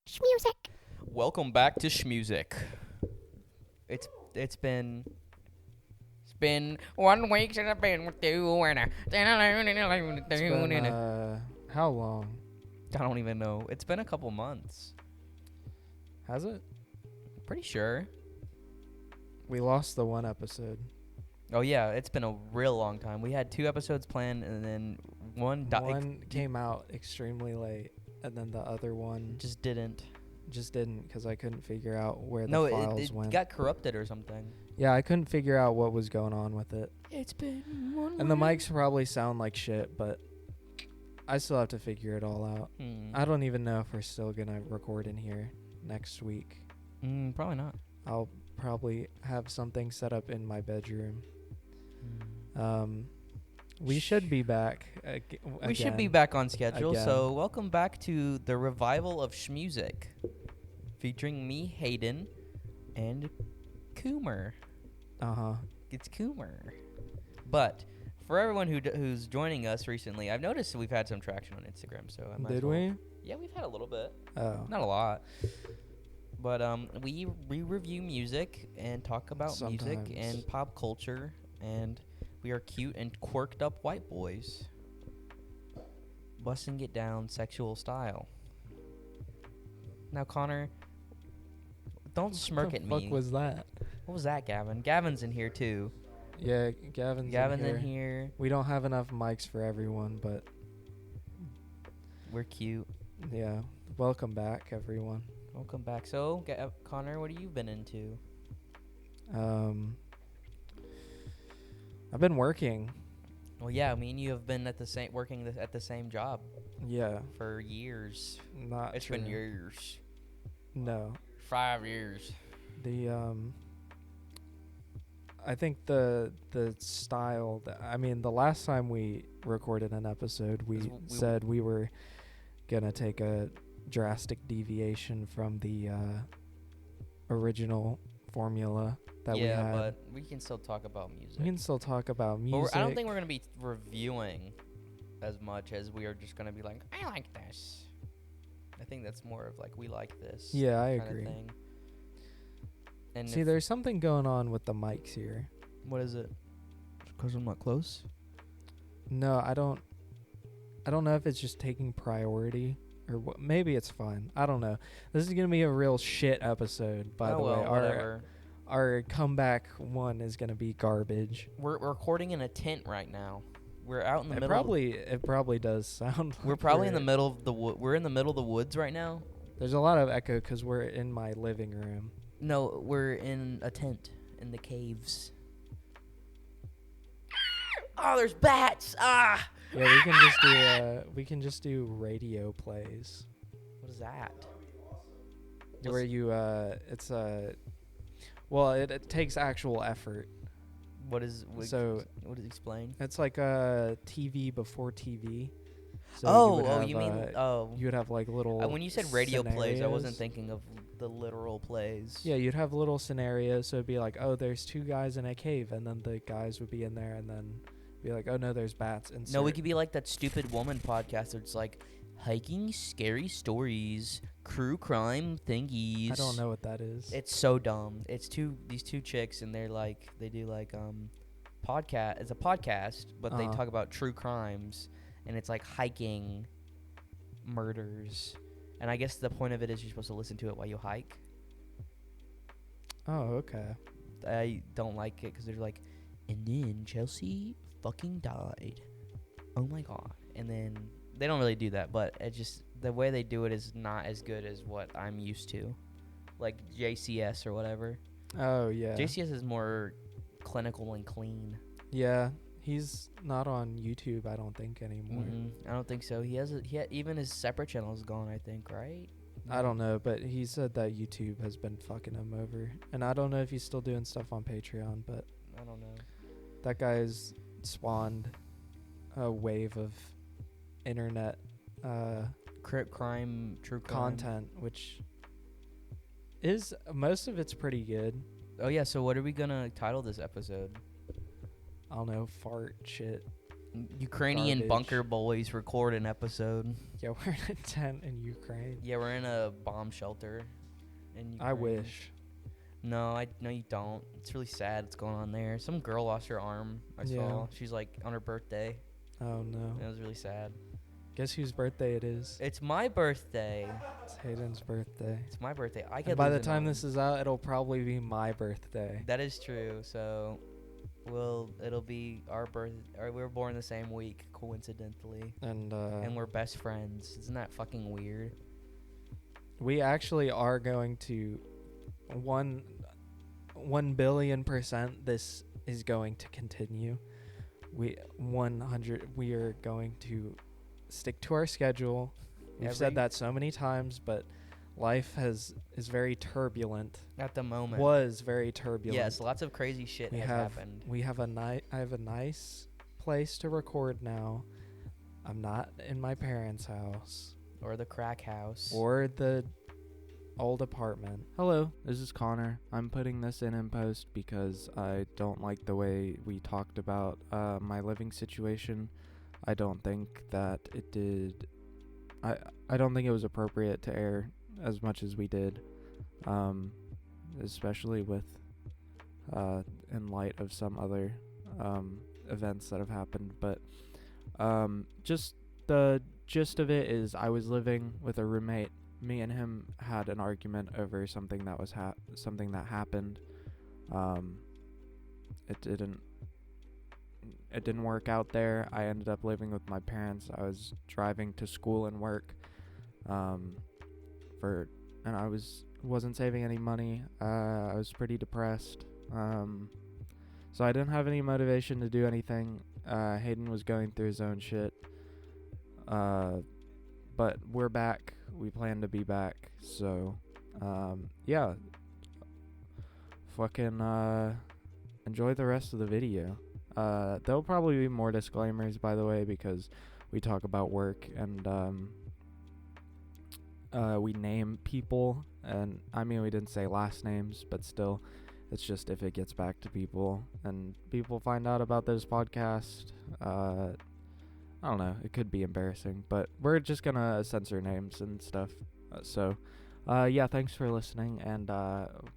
SCHMOOSIC. Welcome back to SCHMOOSIC. It's been 1 week since I've been with you, and It's been, how long? I don't even know. It's been a couple months. Has it? Pretty sure. We lost the one episode. Oh yeah, it's been a real long time. We had 2 episodes planned, and then one Came out extremely late, and then the other one just didn't. didn't because I couldn't figure out where the files it went. got corrupted or something. Yeah, I couldn't figure out what was going on with it. It's been 1 And the mics probably sound like shit, but I still have to figure it all out. I don't even know if we're still going to record in here next week. Probably not. I'll probably have something set up in my bedroom. We should be back. We should be back on schedule. So welcome back to the revival of SCHMOOSIC, featuring me, Hayden, and Coomer. It's Coomer. But for everyone who's joining us recently, I've noticed we've had some traction on Instagram. So I might Did as well. we? Yeah, we've had a little bit. Oh. Not a lot. But we review music and talk about music Sometimes. and pop culture, and we are cute and quirked up white boys, busting it down sexual style. Now, Connor, don't smirk at me. What the fuck was that? What was that, Gavin? Gavin's in here too. Yeah, Gavin's in here. We don't have enough mics for everyone, but We're cute. yeah. Welcome back, everyone. Welcome back. So, Connor, what have you been into? I've been working. Well, yeah, I mean, you have been at the same job Yeah. for years. Not It's true. been years. No. 5 years. I think the style the last time we recorded an episode, we said we were gonna take a drastic deviation from the original formula that we had. Yeah, but we can still talk about music. We can still talk about But music. I don't think we're going to be reviewing as much as we are just going to be like, I like this. I think that's more of like, we like this. Yeah, I kinda agree. Thing. And See, there's something going on with the mics here. what is it? Because I'm not close? No, I don't know if it's just taking priority or what. Maybe it's fine. I don't know. This is gonna be a real shit episode, by the way. Whatever. Our comeback one is gonna be garbage. We're recording in a tent right now. We're out in the It middle. probably does sound. We're like probably in the middle of the We're in the middle of the woods right now. There's a lot of echo because we're in my living room. No, we're in a tent in the caves. Oh, there's bats! Ah! Yeah, we can just do radio plays What is that? where you well, it takes actual effort. What is explain? It's like a TV before TV. So you would have like little. When you said radio plays, I wasn't scenarios. thinking of the literal plays. Yeah, you'd have little scenarios. So it'd be like, oh, there's 2 guys in a cave, and then the guys would be in there, and then be like, oh no, there's bats. And No, we could be like that stupid woman podcast where it's like hiking, scary stories, true crime thingies. I don't know what that is. It's so dumb. It's these two chicks, and they do podcast. It's a podcast, but they talk about true crimes, and it's like hiking, murders, and I guess the point of it is you're supposed to listen to it while you hike. Oh, okay. I don't like it because they're like, and then Chelsea fucking died. Oh my god. And then they don't really do that, but it just the way they do it is not as good as what I'm used to, like JCS or whatever. Oh yeah. JCS is more clinical and clean. Yeah, he's not on YouTube, I don't think anymore. I don't think so. He even his separate channel is gone, I think, right? I don't know, but he said that YouTube has been fucking him over, and I don't know if he's still doing stuff on Patreon, but I don't know. that guy's spawned a wave of internet True crime. content, which is most of it's pretty good. Oh yeah, so what are we gonna title this episode? I don't know, fart shit. Ukrainian garbage. bunker boys record an episode. Yeah, we're in a tent in Ukraine. Yeah, we're in a bomb shelter in Ukraine. I wish. No, you don't. It's really sad what's going on there. Some girl lost her arm, I saw. She's like on her birthday. Oh, no. It was really sad. Guess whose birthday it is? It's my birthday. It's Hayden's birthday. It's my birthday. And by the time this is out, it'll probably be my birthday. That is true. So, it'll be our birth. We were born the same week, coincidentally. And we're best friends. Isn't that fucking weird? We actually are going to 1,000,000,000% this is going to continue. We are going to stick to our schedule. We've said that so many times, but life is very turbulent. At the moment. Was very turbulent. Yes, lots of crazy shit has happened. I have a nice place to record now. I'm not in my parents' house. Or the crack house. Or the old apartment. Hello, this is Connor. I'm putting this in post because I don't like the way we talked about my living situation. I don't think that it did. I don't think it was appropriate to air as much as we did, especially with in light of some other events that have happened. But just the gist of it is, I was living with a roommate. Me and him had an argument over something that was something that happened. It didn't work out there. I ended up living with my parents. I was driving to school and work, and I wasn't saving any money. I was pretty depressed. So I didn't have any motivation to do anything. Hayden was going through his own shit. But we're back. We plan to be back. So, yeah. Fucking enjoy the rest of the video. There'll probably be more disclaimers, by the way, because we talk about work and we name people. And I mean, we didn't say last names, but still, it's just if it gets back to people and people find out about this podcast, I don't know, it could be embarrassing, but we're just gonna censor names and stuff. Yeah, thanks for listening, and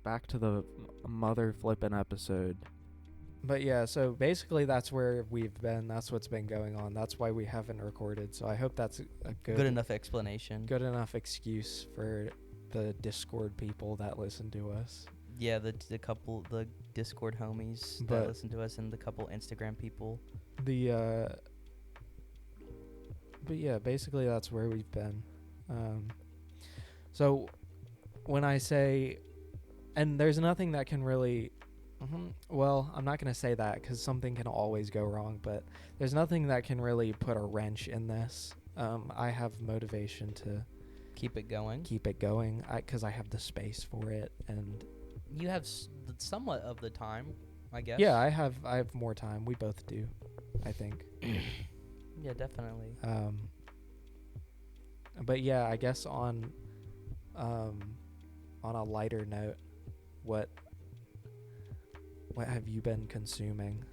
back to the mother flippin' episode. But yeah, so basically that's where we've been. That's what's been going on. That's why we haven't recorded. So I hope that's a good enough explanation. Good enough excuse for the Discord people that listen to us. Yeah, the Discord homies that listen to us, and the couple Instagram people. But yeah, basically that's where we've been. So when I say, and there's nothing that can really, well, I'm not going to say that because something can always go wrong, but there's nothing that can really put a wrench in this. I have motivation to keep it going because I have the space for it, and you have somewhat of the time, I guess. Yeah, I have more time. We both do, I think. Yeah, definitely. But yeah, I guess on a lighter note, what have you been consuming?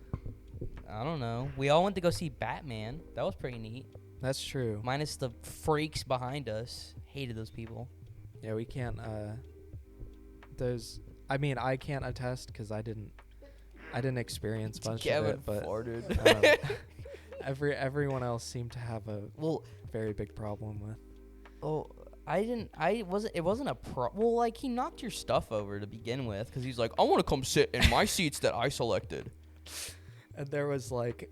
I don't know. We all went to go see Batman. That was pretty neat. That's true. Minus the freaks behind us. Hated those people. Yeah, we can't. I can't attest because I didn't experience much of it. But farted. Everyone else seemed to have a very big problem with. Oh, it wasn't a well, like, he knocked your stuff over to begin with because he's like, I want to come sit in my seats that I selected. And there was like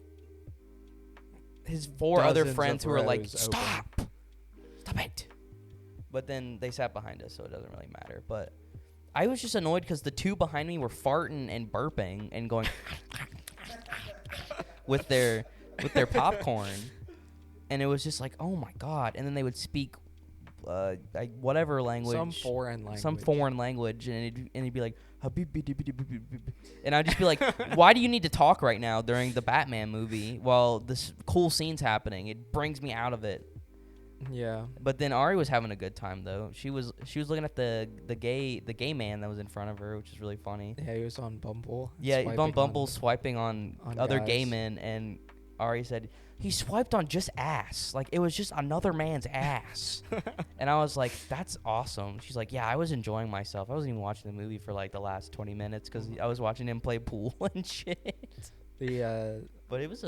his 4 other friends who were like, stop it. But then they sat behind us, so it doesn't really matter. But I was just annoyed because the 2 behind me were farting and burping and going with their popcorn, and it was just like, oh my god. And then they would speak whatever language, some foreign language, and it'd be like, and I'd just be like, why do you need to talk right now during the Batman movie while this cool scene's happening? It brings me out of it. Yeah. But then Ari was having a good time though. She was looking at the gay man that was in front of her, which is really funny. Yeah, he was on Bumble. Yeah, on Bumble swiping on other guys. Gay men, and Ari said, he swiped on just ass. Like, it was just another man's ass. And I was like, that's awesome. She's like, yeah, I was enjoying myself. I wasn't even watching the movie for, like, the last 20 minutes because I was watching him play pool and shit. But it was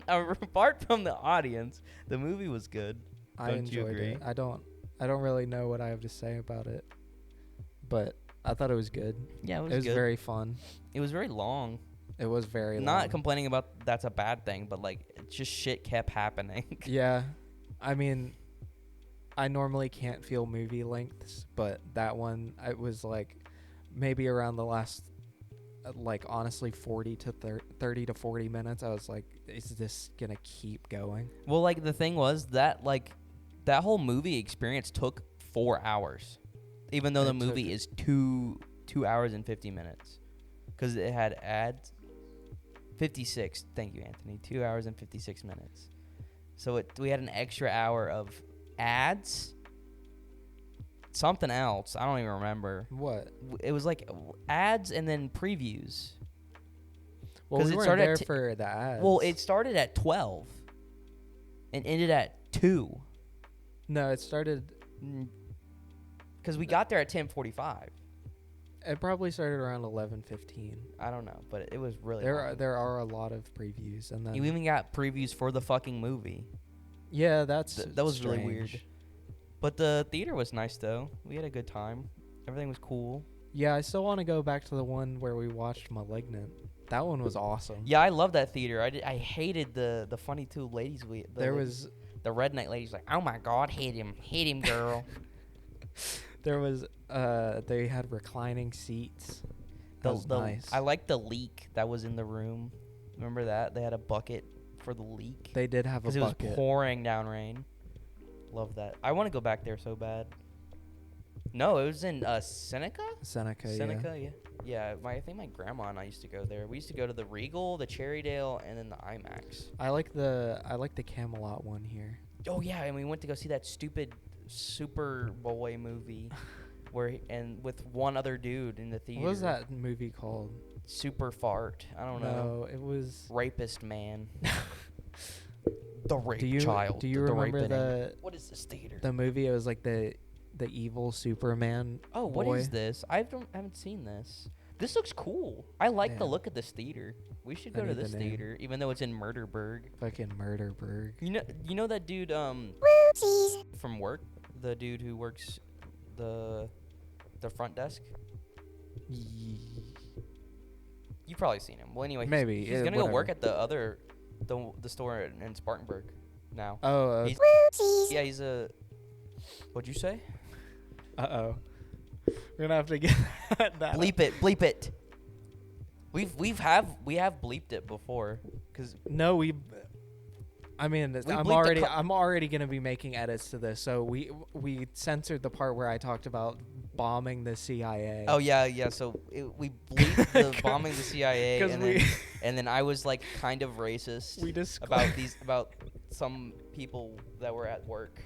apart from the audience, the movie was good. I enjoyed it. I don't really know what I have to say about it, but I thought it was good. Yeah, it was good. It was very fun. It was very long. It was very long. Not complaining about that's a bad thing, but, like, just shit kept happening. Yeah. I mean, I normally can't feel movie lengths, but that one, it was, like, maybe around the last, like, honestly, 30 to 40 minutes. I was like, is this going to keep going? Well, like, the thing was that, like, that whole movie experience took 4 hours, even though the movie is 2 hours and 50 minutes. Because it had ads. 56. Thank you, Anthony. 2 hours and 56 minutes. So we had an extra hour of ads. Something else. I don't even remember. What? It was like ads and then previews. Well, we weren't there for the ads. Well, it started at 12 and ended at 2. No, it started... Because we got there at 10:45. It probably started around 11:15. I don't know, but it was really there are a lot of previews, and then you even got previews for the fucking movie. Yeah, that was strange. Really weird. But the theater was nice though. We had a good time. Everything was cool. Yeah, I still want to go back to the one where we watched *Malignant*. That one was awesome. Yeah, I love that theater. I hated the funny two ladies. The redneck ladies like, oh my god, hit him, girl. There was they had reclining seats. That was nice. I liked the leak that was in the room. Remember that? They had a bucket for the leak. They did have a bucket. Because it was pouring down rain. Love that. I want to go back there so bad. No, it was in Seneca? Seneca, yeah. Yeah, I think my grandma and I used to go there. We used to go to the Regal, the Cherrydale, and then the IMAX. I like the Camelot one here. Oh yeah, and we went to go see that stupid Superboy movie with one other dude in the theater. What was that movie called? Super Fart. I don't know. No, it was Rapist Man. The Rape Child. Do you remember what is this theater? The movie, it was like the evil Superman. Oh, boy. What is this? I haven't seen this. This looks cool. I like the look of this theater. We should go to this theater, even though it's in Murderburg. Fucking Murderburg. You know that dude from work? The dude who works the front desk? You've probably seen him. Well, anyway, maybe he's gonna go work at the store in Spartanburg now. Oh, he's a. What'd you say? Uh-oh. We're gonna have to get that. Bleep it. We have bleeped it before, cause no, I'm already gonna be making edits to this, so we censored the part where I talked about bombing the CIA. Oh yeah. So we bleeped the bombing the CIA, and then I was like kind of racist about some people that were at work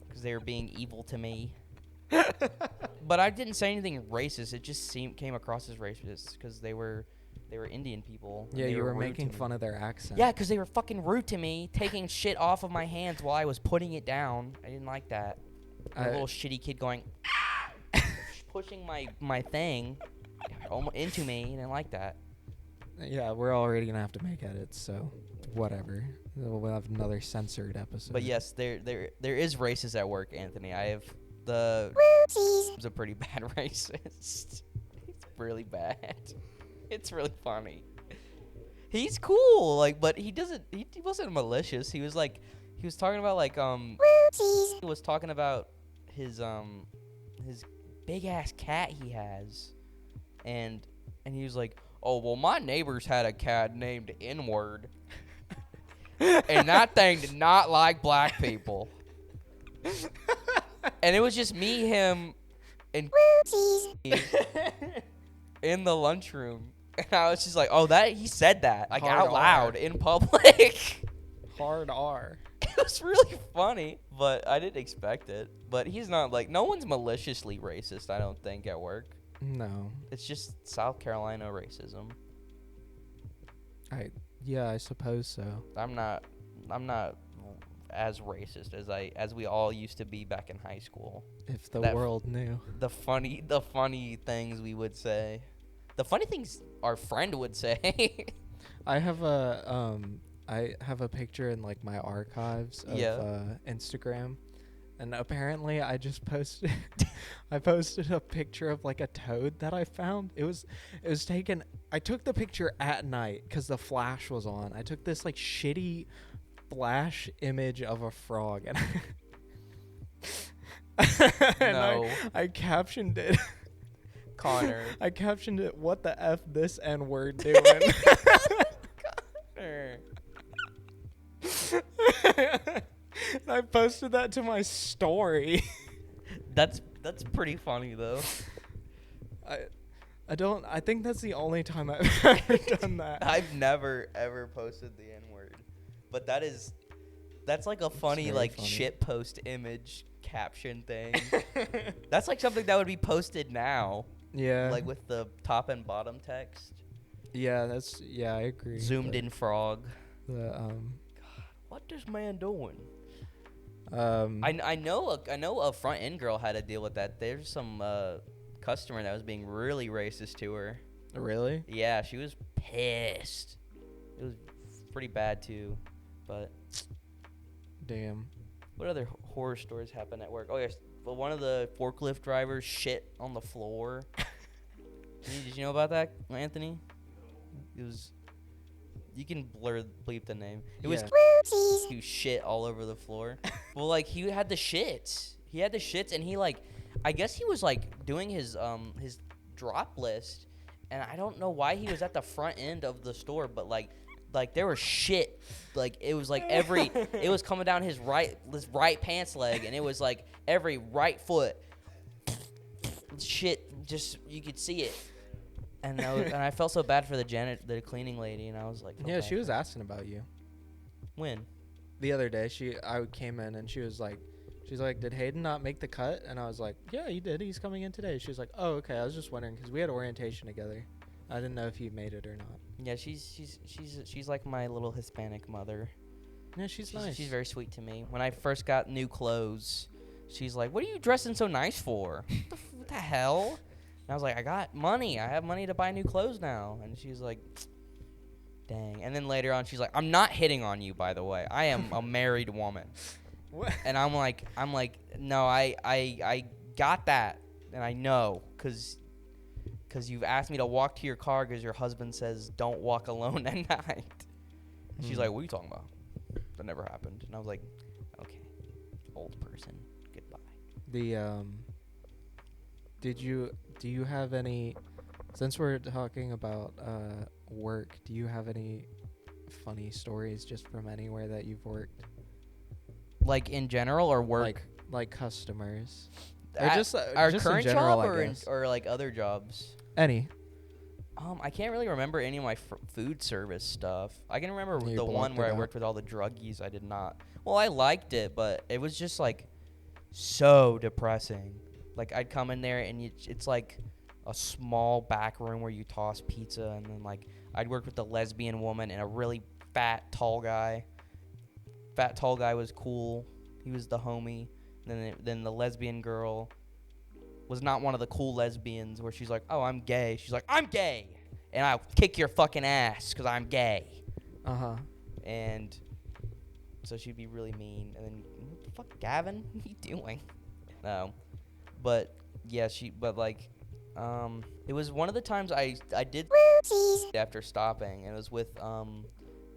because they were being evil to me. But I didn't say anything racist. It just came across as racist because they were Indian people. Yeah, you were making fun of their accent. Yeah, because they were fucking rude to me, taking shit off of my hands while I was putting it down. I didn't like that. A little shitty kid going, pushing my thing into me. I didn't like that. Yeah, we're already going to have to make edits, so whatever. We'll have another censored episode. But yes, there is racist at work, Anthony. He's a pretty bad racist. He's really bad. It's really funny. He's cool, but he wasn't malicious. He was talking about his big ass cat he has, and he was like, oh well, my neighbors had a cat named N-word, and that thing did not like black people. And it was just me, him, and in the lunchroom. And I was just like, oh, he said that, like, Hard out loud R. in public. Hard R. It was really funny, but I didn't expect it. But he's not, no one's maliciously racist, I don't think, at work. No. It's just South Carolina racism. Yeah, I suppose so. I'm not as racist as we all used to be back in high school. If the world knew. The funny things we would say. The funny things our friend would say. I have a picture in like my archives of Instagram, and apparently I just posted I posted a picture of like a toad that I found. It was taken. I took the picture at night because the flash was on. I took this like shitty flash image of a frog, and no. I captioned it. Connor. I captioned it, "What the F this N-word doing?" Connor. And I posted that to my story. That's pretty funny though. I think that's the only time I've ever done that. I've never ever posted the N-word. But that's like a funny like shit post image caption thing. That's like something that would be posted now. Yeah. Like with the top and bottom text. Yeah, I agree. Zoomed in frog. God, what this man doing? I know a front end girl had to deal with that. There's some customer that was being really racist to her. Really? Yeah, she was pissed. It was pretty bad too, but damn. What other horror stories happen at work? Oh yes, well, one of the forklift drivers shit on the floor. Did you know about that, Anthony? It was. You can bleep the name. It was who shit all over the floor. Well, like he had the shits. He had the shits, and he like, I guess he was like doing his drop list, and I don't know why he was at the front end of the store, but like there was shit. Like it was like it was coming down his right pants leg, and it was like every right foot. Shit, just you could see it. And I felt so bad for the cleaning lady, and I was like, yeah, she was asking about you. When? The other day, I came in and she's like, did Hayden not make the cut? And I was like, yeah, he did. He's coming in today. She was like, oh, okay. I was just wondering because we had orientation together. I didn't know if you made it or not. Yeah, she's like my little Hispanic mother. Yeah, she's nice. She's very sweet to me. When I first got new clothes, she's like, "What are you dressing so nice for? What the hell?" And I was like, "I got money. I have money to buy new clothes now." And she's like, "Dang." And then later on, she's like, "I'm not hitting on you, by the way. I am a married woman." What? And I'm like, "No, I got that, and I know, cause you've asked me to walk to your car because your husband says don't walk alone at night." She's like, "What are you talking about? That never happened." And I was like, "Okay, old person, goodbye." Do you have any, since we're talking about work, do you have any funny stories just from anywhere that you've worked? Like in general or work? Like customers. Or just our just current in general, job or like other jobs? Any. I can't really remember any of my food service stuff. I can remember You the one where I blocked it worked with all the druggies. I did not. Well, I liked it, but it was just like so depressing. Like I'd come in there and it's like a small back room where you toss pizza, and then like I'd work with a lesbian woman and a really fat tall guy. Fat tall guy was cool. He was the homie. Then the lesbian girl was not one of the cool lesbians where she's like, "Oh, I'm gay." She's like, "I'm gay, and I'll kick your fucking ass because I'm gay." Uh-huh. And so she'd be really mean. And then, what the fuck, Gavin? What are you doing? No. But, yeah, it was one of the times I did after stopping. And it was with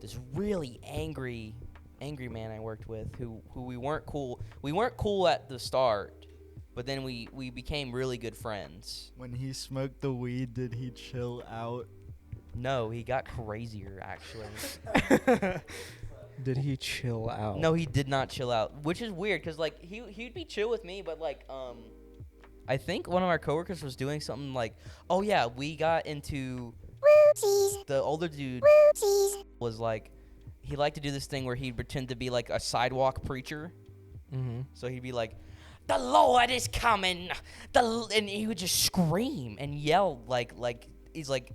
this really angry man I worked with who we weren't cool. We weren't cool at the start. But then we became really good friends. When he smoked the weed, did he chill out? No, he got crazier, actually. Did he chill out? No, he did not chill out, which is weird because, like, he'd be chill with me, but, like, I think one of our coworkers was doing something like, oh, yeah, we got into the older dude was, like, he liked to do this thing where he'd pretend to be, like, a sidewalk preacher. Mm-hmm. So he'd be like, "The Lord is coming," and he would just scream and yell like he's like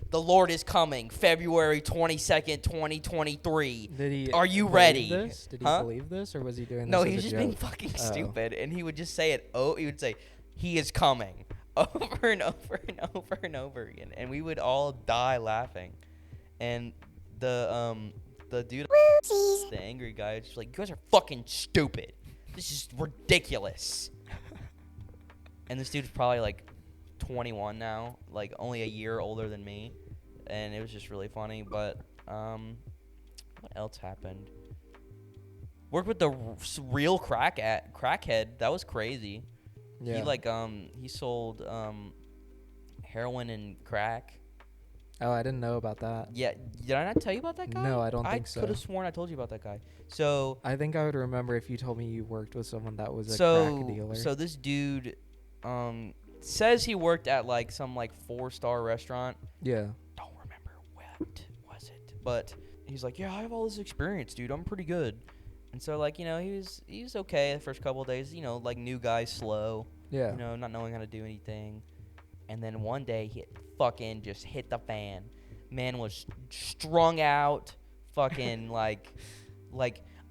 the Lord is coming, February 22nd, 2023. Did he? Are you ready? This? Did he believe this, or was he doing this? No, as he a was just joke? being fucking stupid, and he would just say it. Oh, he would say, "He is coming," over and over and over and over again, and we would all die laughing. And the dude, the angry guy, is just like, "You guys are fucking stupid. This is ridiculous." And this dude's probably like 21 now, like only a year older than me, and it was just really funny. But what else happened? Worked with the real crackhead. That was crazy. Yeah. He sold heroin and crack. Oh, I didn't know about that. Yeah, did I not tell you about that guy? No, I don't think so. I could have sworn I told you about that guy. So I think I would remember if you told me you worked with someone that was a crack dealer. So this dude says he worked at like some like 4-star restaurant. Yeah. Don't remember what was it, but he's like, yeah, I have all this experience, dude. I'm pretty good. And so like, you know, he was okay the first couple of days. You know, like new guy, slow. Yeah. You know, not knowing how to do anything. And then one day he fucking just hit the fan. Man was strung out, fucking like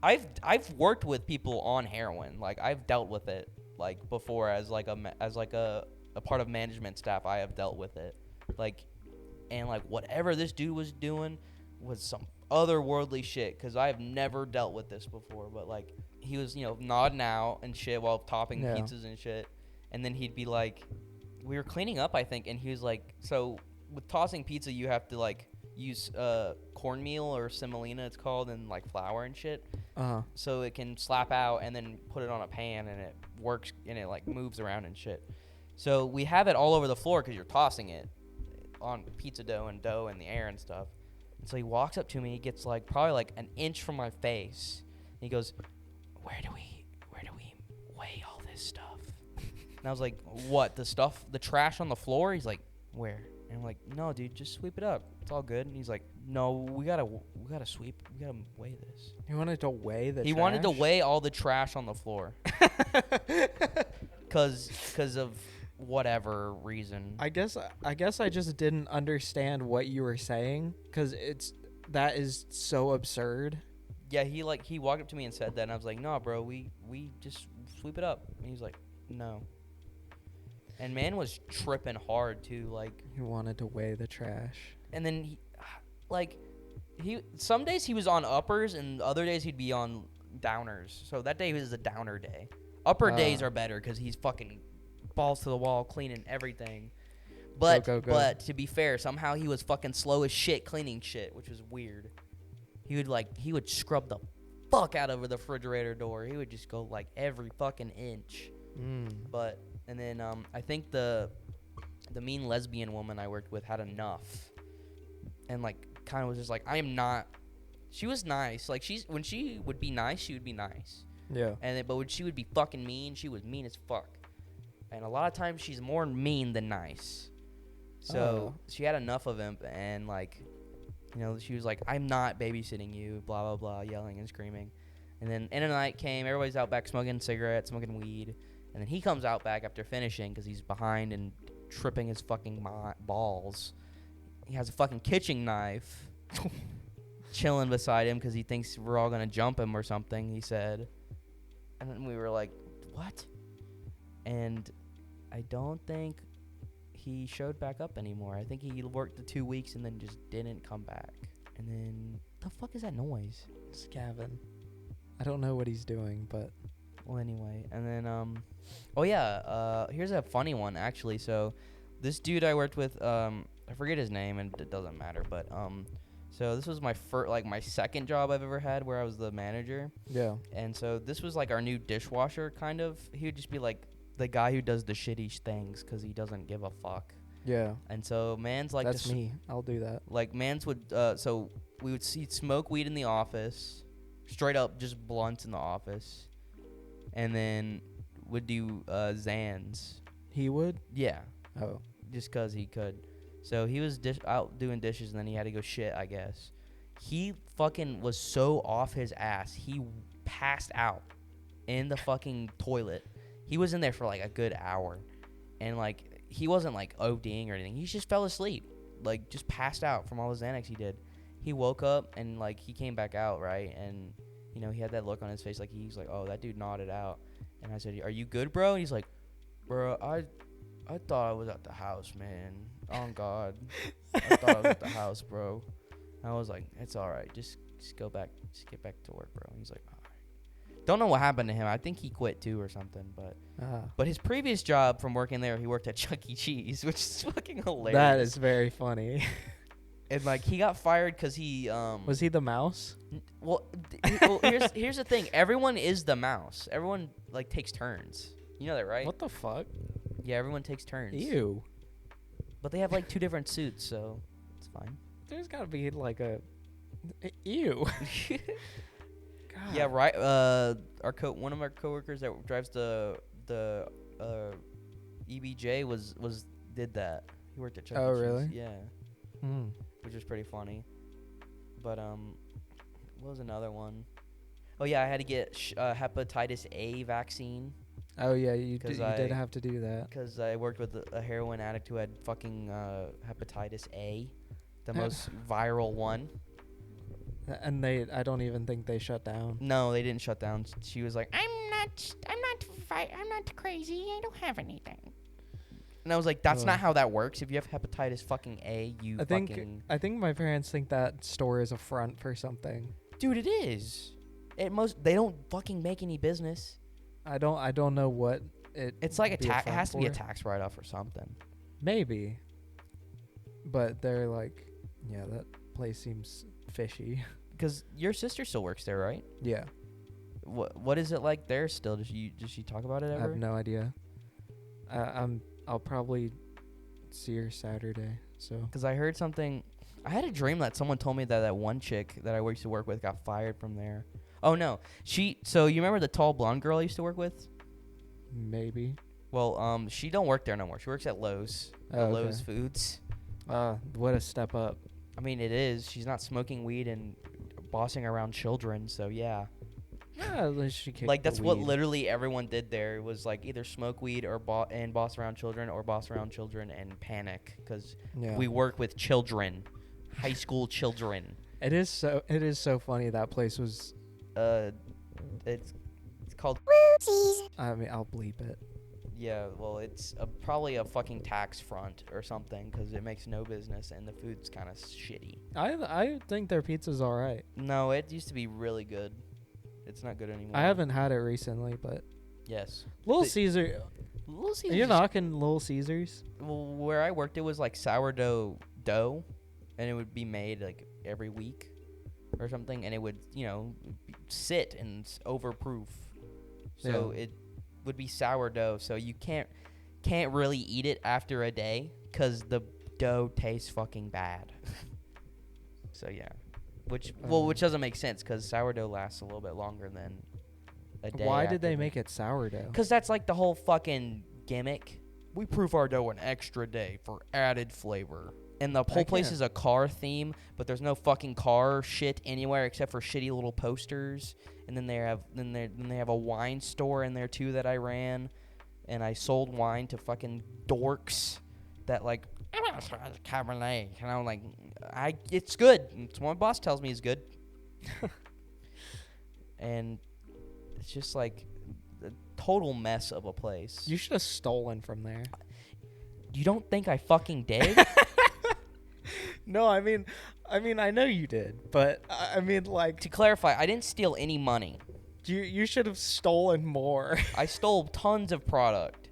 I've worked with people on heroin. Like I've dealt with it like before as a part of management staff. I have dealt with it. Like, and like whatever this dude was doing was some otherworldly shit, because I have never dealt with this before. But like he was, you know, nodding out and shit while topping pizzas and shit. And then he'd be like, we were cleaning up, I think, and he was like, so with tossing pizza, you have to like use cornmeal or semolina, it's called, and like flour and shit. So it can slap out and then put it on a pan, and it works, and it like moves around and shit. So we have it all over the floor because you're tossing it on pizza dough and the air and stuff. And so he walks up to me, he gets like probably like an inch from my face, and he goes, where do we weigh all this stuff? And I was like, what, the trash on the floor? He's like, where? And I'm like, no, dude, just sweep it up. It's all good. And he's like, no, we gotta sweep. We gotta weigh this. He wanted to weigh the trash? He wanted to weigh all the trash on the floor. Cause of whatever reason. I guess I just didn't understand what you were saying, because that is so absurd. Yeah, he walked up to me and said that, and I was like, no, bro, we just sweep it up. And he's like, no. And man was tripping hard too, like he wanted to weigh the trash. And then some days he was on uppers, and other days he'd be on downers. So that day was a downer day. Upper days are better because he's fucking balls to the wall cleaning everything. But go. But to be fair, somehow he was fucking slow as shit cleaning shit, which was weird. He would scrub the fuck out of the refrigerator door. He would just go like every fucking inch. And then I think the mean lesbian woman I worked with had enough, and like kind of was just like, I am not. She was nice. Like when she would be nice, she would be nice. Yeah. But when she would be fucking mean, she was mean as fuck. And a lot of times she's more mean than nice. So she had enough of him, and like, you know, she was like, I'm not babysitting you, blah blah blah, yelling and screaming. And then end of the night came, everybody's out back smoking cigarettes, smoking weed. And then he comes out back after finishing because he's behind and tripping his fucking balls. He has a fucking kitchen knife chilling beside him because he thinks we're all going to jump him or something, he said. And then we were like, what? And I don't think he showed back up anymore. I think he worked the 2 weeks and then just didn't come back. And then, the fuck is that noise? It's Gavin. I don't know what he's doing, but... Well, anyway, and then, here's a funny one, actually. So, this dude I worked with, I forget his name, and it doesn't matter, but, so this was my my second job I've ever had where I was the manager. Yeah. And so, this was, like, our new dishwasher, kind of. He would just be, like, the guy who does the shitty things because he doesn't give a fuck. Yeah. And so, man's like... That's me. I'll do that. Like, man's would, so, we would smoke weed in the office, straight up just blunts in the office. And then would do Zans. He would? Yeah. Oh. Just because he could. So he was out doing dishes, and then he had to go shit, I guess. He fucking was so off his ass. He passed out in the fucking toilet. He was in there for like a good hour. And like, he wasn't like ODing or anything. He just fell asleep. like just passed out from all the Xanax he did. He woke up and like he came back out, right? And you know, he had that look on his face like he's like, oh, that dude nodded out. And I said, are you good, bro? And he's like, bro, I thought I was at the house, man. Oh God, I thought I was at the house, bro. And I was like, it's all right, just get back to work, bro. And he's like, all right. Don't know what happened to him. I think he quit too or something. But his previous job from working there, he worked at Chuck E. Cheese, which is fucking hilarious. That is very funny. And like he got fired because he was he the mouse? Well, here's the thing. Everyone is the mouse. Everyone like takes turns. You know that, right? What the fuck? Yeah, everyone takes turns. Ew. But they have like 2 different suits, so it's fine. There's gotta be like a ew. God. Yeah, right. One of our coworkers that drives the EBJ did that. He worked at Chuck E. Cheese. Really? Yeah. Which was pretty funny. But what was another one? Oh yeah, I had to get hepatitis A vaccine. Oh yeah, you did have to do that. Because I worked with a heroin addict who had fucking hepatitis A, the most viral one. And I don't even think they shut down. No, they didn't shut down. She was like, I'm not crazy. I don't have anything. And I was like, that's not how that works. If you have hepatitis fucking A, I think my parents think that store is a front for something. Dude, it is. They don't fucking make any business. I don't know what it's like it has to be a tax write-off or something. Maybe. But they're like, yeah, that place seems fishy. Because your sister still works there, right? Yeah. What is it like there still? Does she talk about it ever? I have no idea. I'll probably see her Saturday. So. Because I heard something. I had a dream that someone told me that one chick that I used to work with got fired from there. Oh no, So you remember the tall blonde girl I used to work with? Maybe. Well, she don't work there no more. She works at Lowe's. Lowe's Foods. What a step up. I mean, it is. She's not smoking weed and bossing around children. So yeah. Yeah, at least she kicked like that's the what weed. literally everyone did there was like either smoke weed or boss around children or boss around children and panic because we work with children, high school children. It is so funny that place was. It's called. I mean, I'll bleep it. Yeah, well, it's probably a fucking tax front or something because it makes no business and the food's kind of shitty. I think their pizza's all right. No, it used to be really good. It's not good anymore. I haven't had it recently, but yes. Little Caesars. Are you knocking Little Caesars? Well, where I worked, it was like sourdough dough, and it would be made like every week or something, and it would sit and overproof. So it would be sourdough, so you can't really eat it after a day because the dough tastes fucking bad. So yeah. Which doesn't make sense because sourdough lasts a little bit longer than a day. Why did they make it sourdough? Because that's like the whole fucking gimmick. We proof our dough an extra day for added flavor. And the whole place is a car theme, but there's no fucking car shit anywhere except for shitty little posters. And then they have a wine store in there too that I ran, and I sold wine to fucking dorks that like. I'm gonna try the Cabernet, and I'm like, it's good. It's what my boss tells me is good. And it's just like a total mess of a place. You should have stolen from there. You don't think I fucking did? No, I mean, I know you did, but I mean, like to clarify, I didn't steal any money. You should have stolen more. I stole tons of product.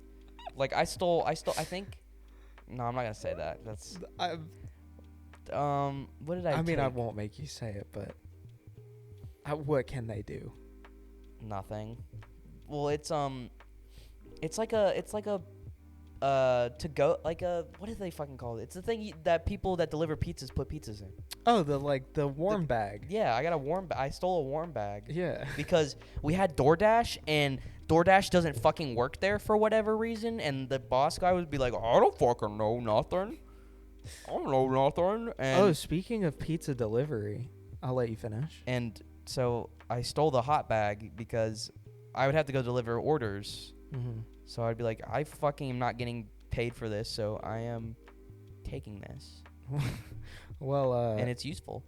Like I stole. I think. No, I'm not gonna say that. That's. What did I? I mean, I won't make you say it, but. What can they do? Nothing. Well, it's like a to go like a what do they fucking call it? It's the thing that people that deliver pizzas put pizzas in. Oh, the warm bag. Yeah, I got a warm. I stole a warm bag. Yeah. Because we had DoorDash and DoorDash doesn't fucking work there for whatever reason, and the boss guy would be like, I don't fucking know nothing. I don't know nothing. And speaking of pizza delivery, I'll let you finish. And so I stole the hot bag because I would have to go deliver orders. Mm-hmm. So I'd be like, I fucking am not getting paid for this, so I am taking this. Well, and it's useful.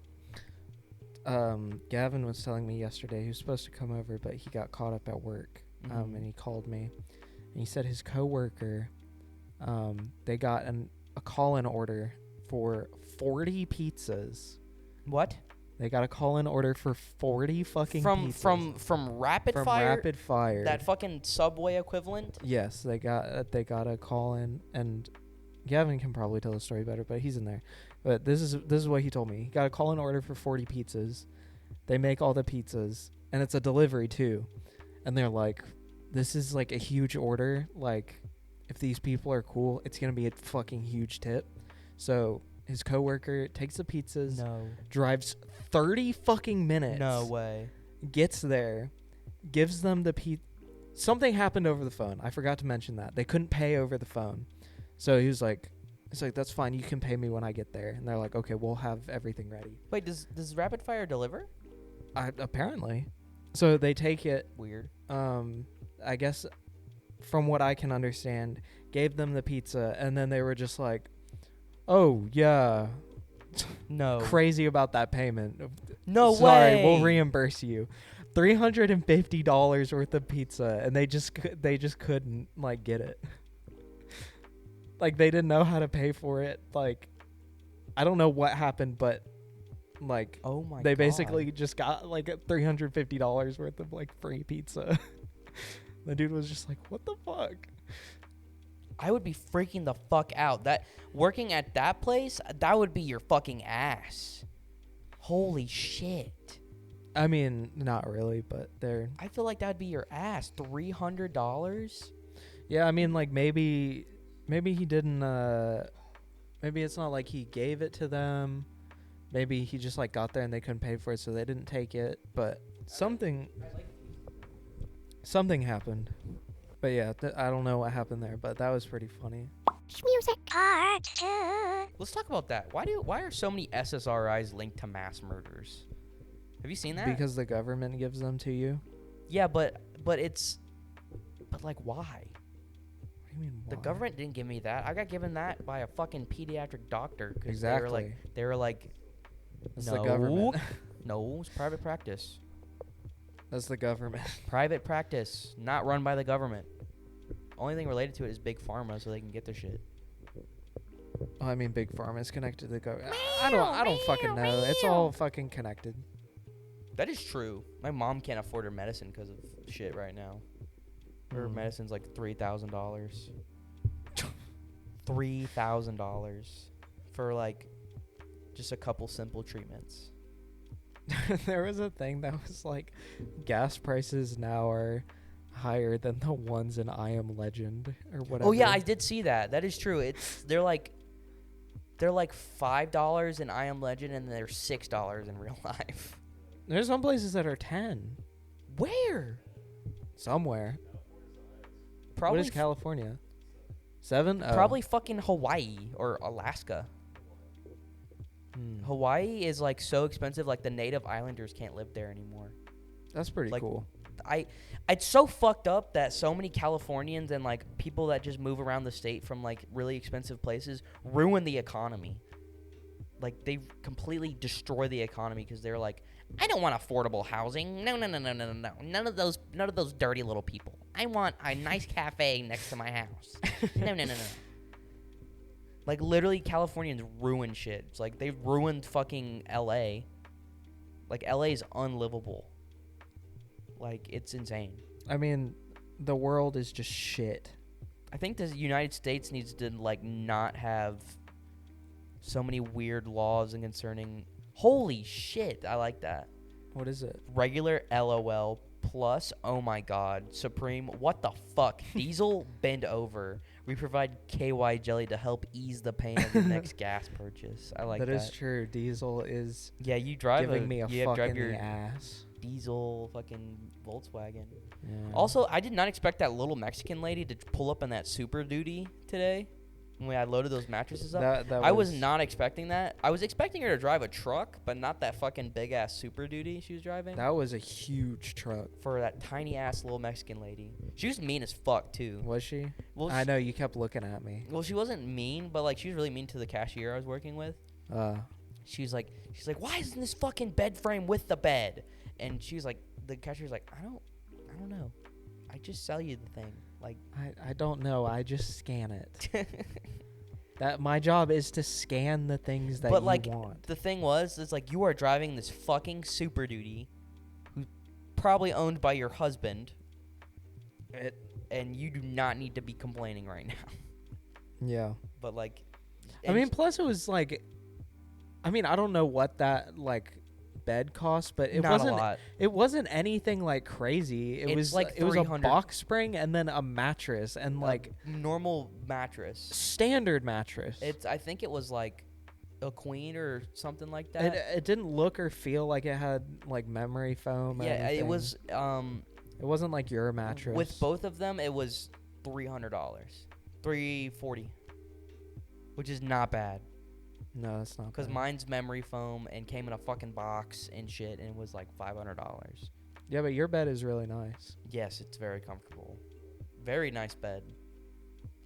Gavin was telling me yesterday he was supposed to come over, but he got caught up at work. And he called me, and he said his coworker, they got a call-in order for 40 pizzas. What? They got a call-in order for 40 fucking pizzas. From Rapid From Fire. Rapid Fire. That fucking Subway equivalent. Yes, they got a call-in, and Gavin can probably tell the story better, but he's in there. But this is what he told me. He got a call-in order for 40 pizzas. They make all the pizzas, and it's a delivery too. And they're like, this is like a huge order. Like, if these people are cool, it's gonna be a fucking huge tip. So his coworker takes the pizzas. No. Drives 30 fucking minutes. No way. Gets there, gives them the pizza. Something happened over the phone. I forgot to mention that. They couldn't pay over the phone. So he was like, it's like, that's fine. You can pay me when I get there. And they're like, okay, we'll have everything ready. Wait, does Rapid Fire deliver? Apparently. So they take it. Weird. I guess from what I can understand, gave them the pizza, and then they were just like, oh, yeah. No. Crazy about that payment. No Sorry, way. we'll reimburse you. $350 worth of pizza, and they just couldn't like get it. Like, they didn't know how to pay for it. Like, I don't know what happened, but like, oh my they God. basically just got like $350 worth of like free pizza. The dude was just like, what the fuck? I would be freaking the fuck out. That working at that place, that would be your fucking ass. Holy shit. I mean, not really, but they're... I feel like that would be your ass. $300? Yeah, I mean, like, maybe he didn't, maybe it's not like he gave it to them. Maybe he just, like, got there and they couldn't pay for it, so they didn't take it. But something happened. But yeah, I don't know what happened there, but that was pretty funny. Let's talk about that. Why are so many SSRIs linked to mass murders? Have you seen that? Because the government gives them to you. Yeah, but like, why? What do you mean, why? The government didn't give me that. I got given that by a fucking pediatric doctor. Exactly. They were like, That's no, the government. No, it's private practice. That's the government. Private practice, not run by the government. Only thing related to it is big pharma, so they can get their shit. Oh, I mean, Big Pharma is connected to the government. I don't fucking know. It's all fucking connected. That is true. My mom can't afford her medicine because of shit right now. Her medicine's like $3,000. $3,000 for like just a couple simple treatments. There was a thing that was like, gas prices now are higher than the ones in I Am Legend or whatever. Oh yeah, I did see that. That is true. They're like $5 in I Am Legend and they're $6 in real life. There's some places that are 10. Where? Somewhere. Probably. What is California? 7? Oh. Probably fucking Hawaii or Alaska. Hawaii is like so expensive, like the native islanders can't live there anymore. That's pretty like, cool. It's so fucked up that so many Californians and like people that just move around the state from like really expensive places ruin the economy. Like they completely destroy the economy because they're like, I don't want affordable housing. No. None of those dirty little people. I want a nice cafe next to my house. No. Like literally Californians ruin shit. It's like they've ruined fucking LA. Like LA is unlivable. Like it's insane. I mean, the world is just shit. I think the United States needs to like not have so many weird laws and concerning. Holy shit, I like that. What is it? Regular LOL plus, oh my god, Supreme, what the fuck? Diesel, bend over. We provide KY jelly to help ease the pain of your next gas purchase. I like that. That is true. Diesel is you drive giving me a fuck in your the ass. Diesel fucking Volkswagen. Yeah. Also, I did not expect that little Mexican lady to pull up in that Super Duty today when I loaded those mattresses up. I was not expecting that. I was expecting her to drive a truck, but not that fucking big-ass Super Duty she was driving. That was a huge truck. For that tiny-ass little Mexican lady. She was mean as fuck, too. Was she? Well, I know, you kept looking at me. Well, she wasn't mean, but, like, she was really mean to the cashier I was working with. She's like, why isn't this fucking bed frame with the bed? And she's like, the cashier's like, I don't know. I just sell you the thing. Like, I don't know. I just scan it. That my job is to scan the things that but you like, want. the thing is like, you are driving this fucking Super Duty, who's probably owned by your husband, and you do not need to be complaining right now. Yeah. But like, I mean, plus it was like, I mean, I don't know what that like bed cost, but it not wasn't. a lot. It wasn't anything like crazy. It was like it was a box spring and then a mattress and like normal mattress, standard mattress. I think it was like a queen or something like that. It didn't look or feel like it had like memory foam. Yeah, it was. It wasn't like your mattress. With both of them, it was $300, $340, which is not bad. No, it's not. Because mine's memory foam and came in a fucking box and shit, and it was like $500. Yeah, but your bed is really nice. Yes, it's very comfortable. Very nice bed.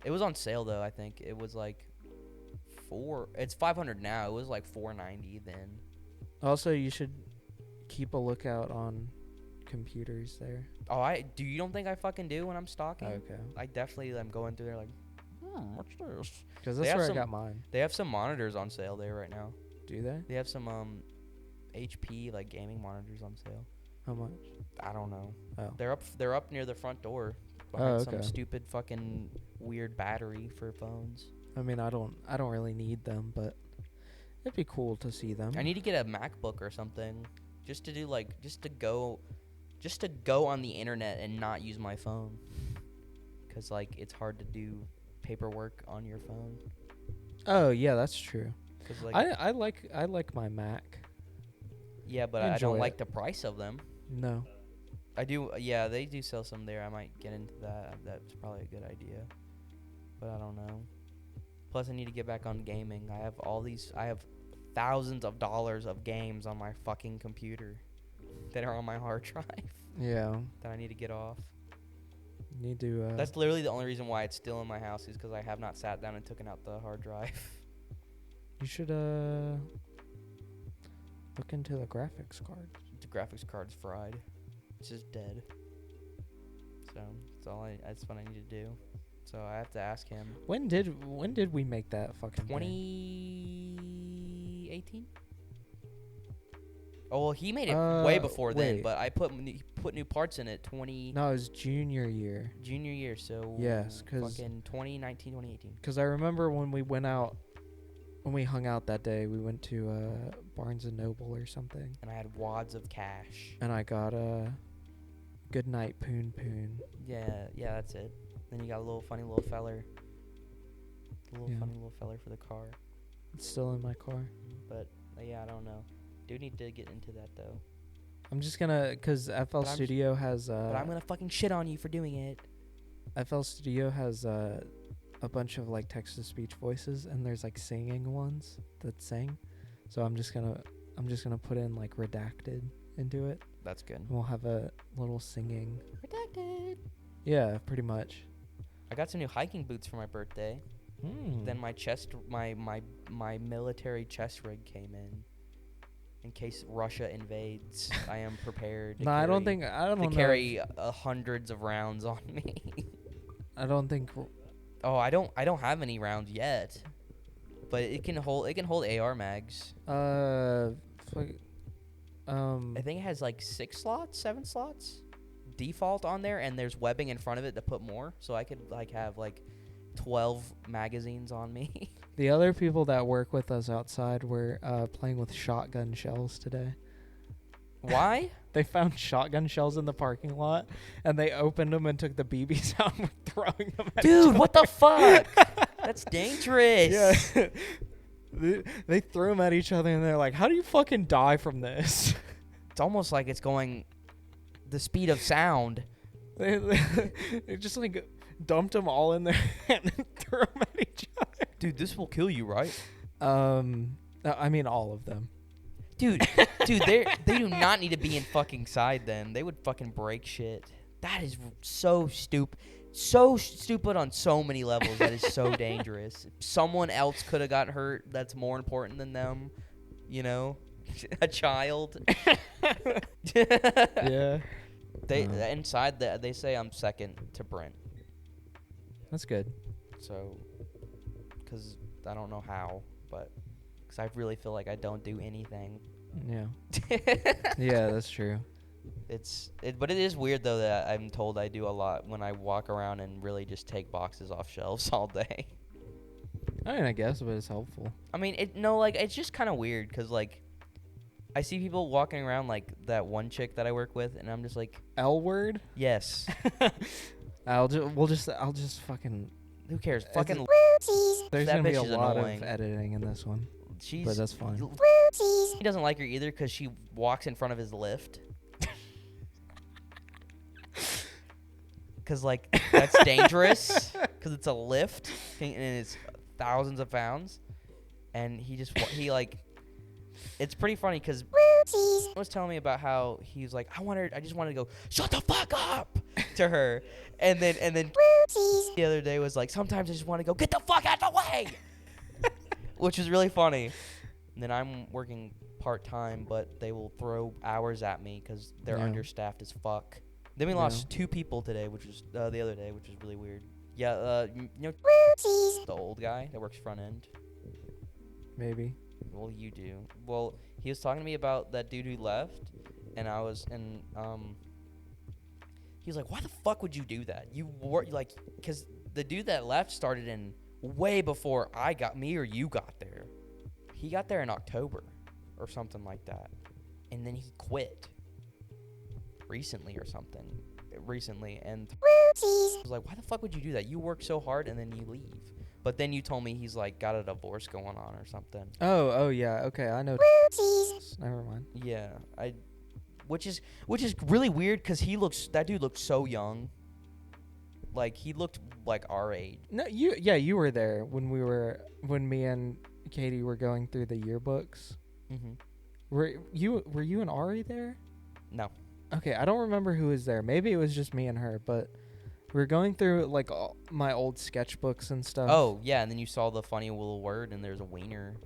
It was on sale though. I think it was like it's $500 now. It was like $490 then. Also, you should keep a lookout on computers there. Oh, you don't think I fucking do when I'm stalking? Okay. I definitely am going through there like, what's this? Because that's where I got mine. They have some monitors on sale there right now. Do they? They have some HP like gaming monitors on sale. How much? I don't know. Oh. They're up near the front door behind some stupid fucking weird battery for phones. I mean, I don't really need them, but it'd be cool to see them. I need to get a MacBook or something just to go on the internet and not use my phone. Cuz like it's hard to do paperwork on your phone. Oh, yeah, that's true. 'Cause like I like my Mac. Yeah, but I don't like the price of them. No. I do. Yeah, they do sell some there. I might get into that. That's probably a good idea. But I don't know. Plus, I need to get back on gaming. I have thousands of dollars of games on my fucking computer that are on my hard drive. Yeah. That I need to get off. Need to. That's literally the only reason why it's still in my house is because I have not sat down and taken out the hard drive. You should look into the graphics card. The graphics card's fried. It's just dead. So that's what I need to do. So I have to ask him. When did we make that fucking 2018? Oh well, he made it way before then, but I put new parts in it. No, it was junior year. Junior year, so yes, because fucking 2019, 2018. Because I remember when we hung out that day, we went to Barnes and Noble or something. And I had wads of cash. And I got a Good Night Poon Poon. Yeah, that's it. Then you got a funny little feller. Funny little feller for the car. It's still in my car. But yeah, I don't know. Do need to get into that though. I'm just gonna, because FL Studio has. But I'm gonna fucking shit on you for doing it. FL Studio has a bunch of like text to speech voices, and there's like singing ones that sing. So I'm just gonna put in like redacted into it. That's good. And we'll have a little singing. Redacted. Yeah, pretty much. I got some new hiking boots for my birthday. Then my military chest rig came in case Russia invades. I am prepared. No, I don't know. Carry hundreds of rounds on me. I don't think. Oh, I don't have any rounds yet, but it can hold AR mags. I think it has like 6 slots, 7 slots default on there, and there's webbing in front of it to put more, so I could like have like 12 magazines on me. The other people that work with us outside were playing with shotgun shells today. Why? They found shotgun shells in the parking lot, and they opened them and took the BBs out and were throwing them at each other. Dude, what the fuck? That's dangerous. Yeah. They threw them at each other, and they're like, how do you fucking die from this? It's almost like it's going the speed of sound. They just like dumped them all in there and threw them at each other. Dude, this will kill you, right? I mean all of them. Dude, they do not need to be in fucking side then. They would fucking break shit. That is so stupid. so stupid on so many levels that is so dangerous. Someone else could have got hurt that's more important than them, you know? A child. Yeah. Inside they say I'm second to Brent. That's good. So, because I don't know how, but because I really feel like I don't do anything. Yeah. Yeah, that's true. But it is weird though that I'm told I do a lot when I walk around and really just take boxes off shelves all day. I mean, I guess, but it's helpful. I mean, it's just kind of weird because like I see people walking around like that one chick that I work with, and I'm just like, L word? yes. I'll just fucking. Who cares? Fucking. There's that gonna be bitch a is lot annoying. of editing in this one, but that's fine. He doesn't like her either because she walks in front of his lift. Because like that's dangerous. Because it's a lift and it's thousands of pounds, and he like. It's pretty funny because he was telling me about how he was like, I just wanted to go, shut the fuck up to her. And then the other day was like, sometimes I just want to go, get the fuck out of the way. Which was really funny. And then I'm working part-time, but they will throw hours at me because they're understaffed as fuck. Then we lost 2 people today, which was the other day, which was really weird. Yeah, you know, the old guy that works front end. Maybe. Well, you do. Well, he was talking to me about that dude who left, and he was like, why the fuck would you do that? You were like, because the dude that left started in way before you got there. He got there in October or something like that, and then he quit recently, and I was like, why the fuck would you do that? You work so hard and then you leave. But then you told me he's like got a divorce going on or something. Oh yeah, okay, I know. Never mind. Yeah, which is really weird because that dude looked so young. Like he looked like our age. No, you were there when me and Katie were going through the yearbooks. Mm-hmm. Were you and Ari there? No. Okay, I don't remember who was there. Maybe it was just me and her, but we were going through like my old sketchbooks and stuff. Oh yeah, and then you saw the funny little word, and there's a wiener